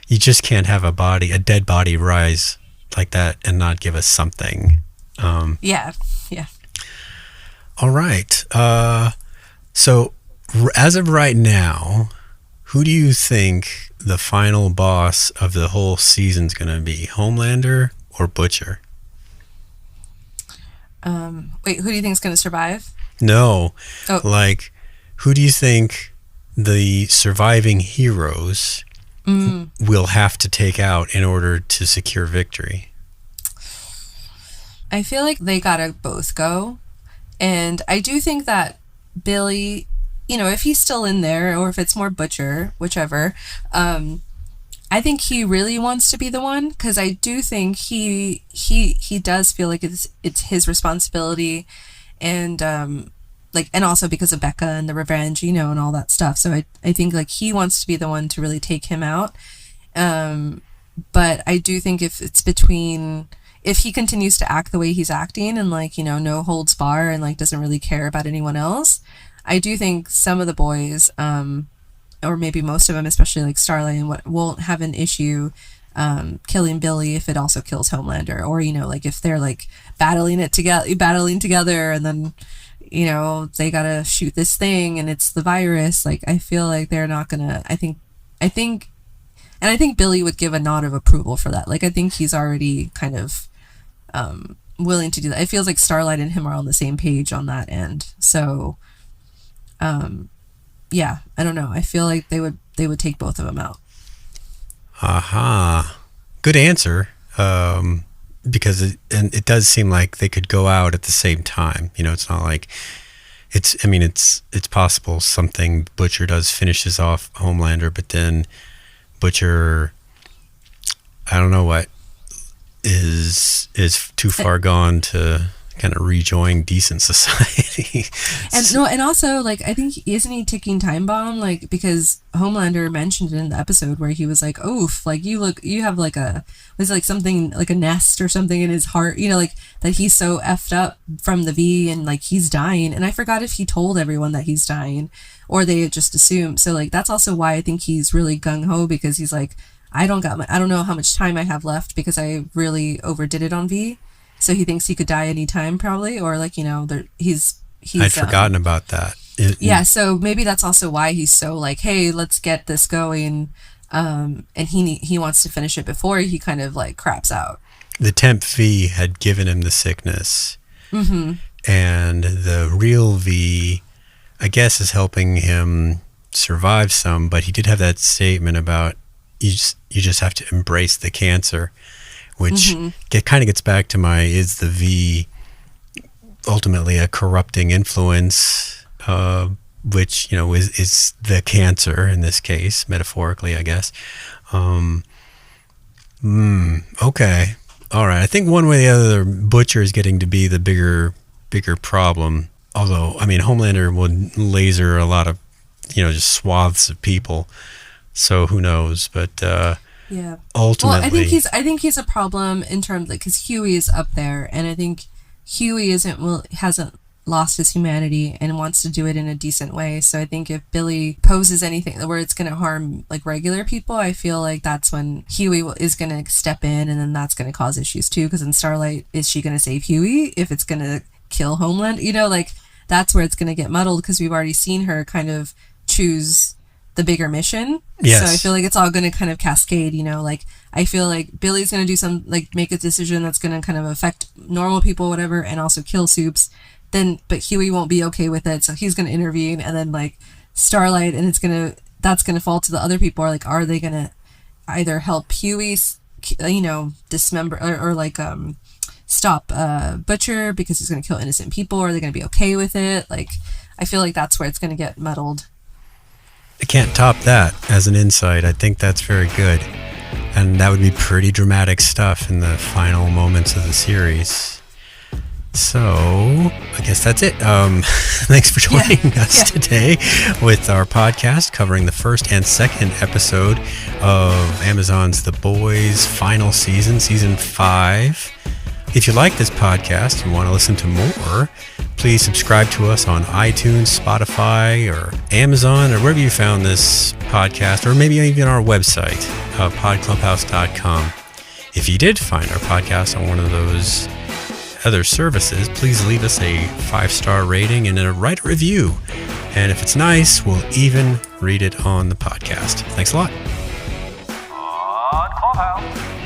you just can't have a dead body rise like that and not give us something. Yeah. All right. So as of right now, who do you think the final boss of the whole season's going to be? Homelander or Butcher? Wait, who do you think is going to survive? No. Oh. Like, who do you think the surviving heroes will have to take out in order to secure victory? I feel like they gotta both go. And I do think that Billy, if he's still in there, or if it's more Butcher, whichever, I think he really wants to be the one, because I do think he does feel like it's his responsibility, and and also because of Becca and the revenge, and all that stuff. So I think like he wants to be the one to really take him out. But I do think if he continues to act the way he's acting and no holds bar and doesn't really care about anyone else, I do think some of the boys, or maybe most of them, especially like Starlight and won't have an issue killing Billy if it also kills Homelander, or if they're battling together and then they gotta shoot this thing and it's the virus. I feel like they're not gonna. I think Billy would give a nod of approval for that. I think he's already kind of willing to do that. It feels like Starlight and him are on the same page on that end. So, yeah, I don't know. I feel like they would take both of them out. Aha. Good answer. Because it does seem like they could go out at the same time. It's not like it's possible something Butcher finishes off Homelander, but then Butcher, I don't know what is too far gone to kind of rejoin decent society. And also I think, isn't he ticking time bomb? Because Homelander mentioned it in the episode where he was like, oof, you have something like a nest or something in his heart, that he's so effed up from the V and he's dying. And I forgot if he told everyone that he's dying or they just assumed. So that's also why I think he's really gung-ho, because he's like, I don't know how much time I have left because I really overdid it on V. So he thinks he could die anytime, probably, or he's. I'd forgotten about that. Yeah, so maybe that's also why he's so hey, let's get this going, and he wants to finish it before he kind of craps out. The temp V had given him the sickness, and the real V, I guess, is helping him survive some. But he did have that statement about you just have to embrace the cancer. Which kind of gets back to is the V ultimately a corrupting influence, which, is the cancer in this case, metaphorically, I guess. Okay. All right. I think one way or the other, Butcher is getting to be the bigger problem. Although, Homelander would laser a lot of, just swaths of people. So who knows? But, yeah. Ultimately, well, I think he's a problem in terms because Huey is up there, and I think Huey hasn't lost his humanity and wants to do it in a decent way. So I think if Billy poses anything where it's going to harm regular people, I feel like that's when Huey is going to step in, and then that's going to cause issues too. Because in Starlight, is she going to save Huey if it's going to kill Homeland? That's where it's going to get muddled, because we've already seen her kind of choose the bigger mission. Yes. So I feel like it's all going to kind of cascade, I feel like Billy's going to do make a decision that's going to kind of affect normal people, whatever, and also kill Soups. But Huey won't be okay with it, so he's going to intervene, and then Starlight, and that's going to fall to the other people. Are they going to either help Huey, dismember or stop Butcher because he's going to kill innocent people, or are they going to be okay with it? I feel like that's where it's going to get muddled. I can't top that as an insight. I think that's very good. And that would be pretty dramatic stuff in the final moments of the series. So, I guess that's it. Thanks for joining us today with our podcast covering the first and second episode of Amazon's The Boys final season, season 5. If you like this podcast and want to listen to more, please subscribe to us on iTunes, Spotify, or Amazon, or wherever you found this podcast, or maybe even our website, podclubhouse.com. If you did find our podcast on one of those other services, please leave us a 5-star rating and write a review. And if it's nice, we'll even read it on the podcast. Thanks a lot. Pod Clubhouse.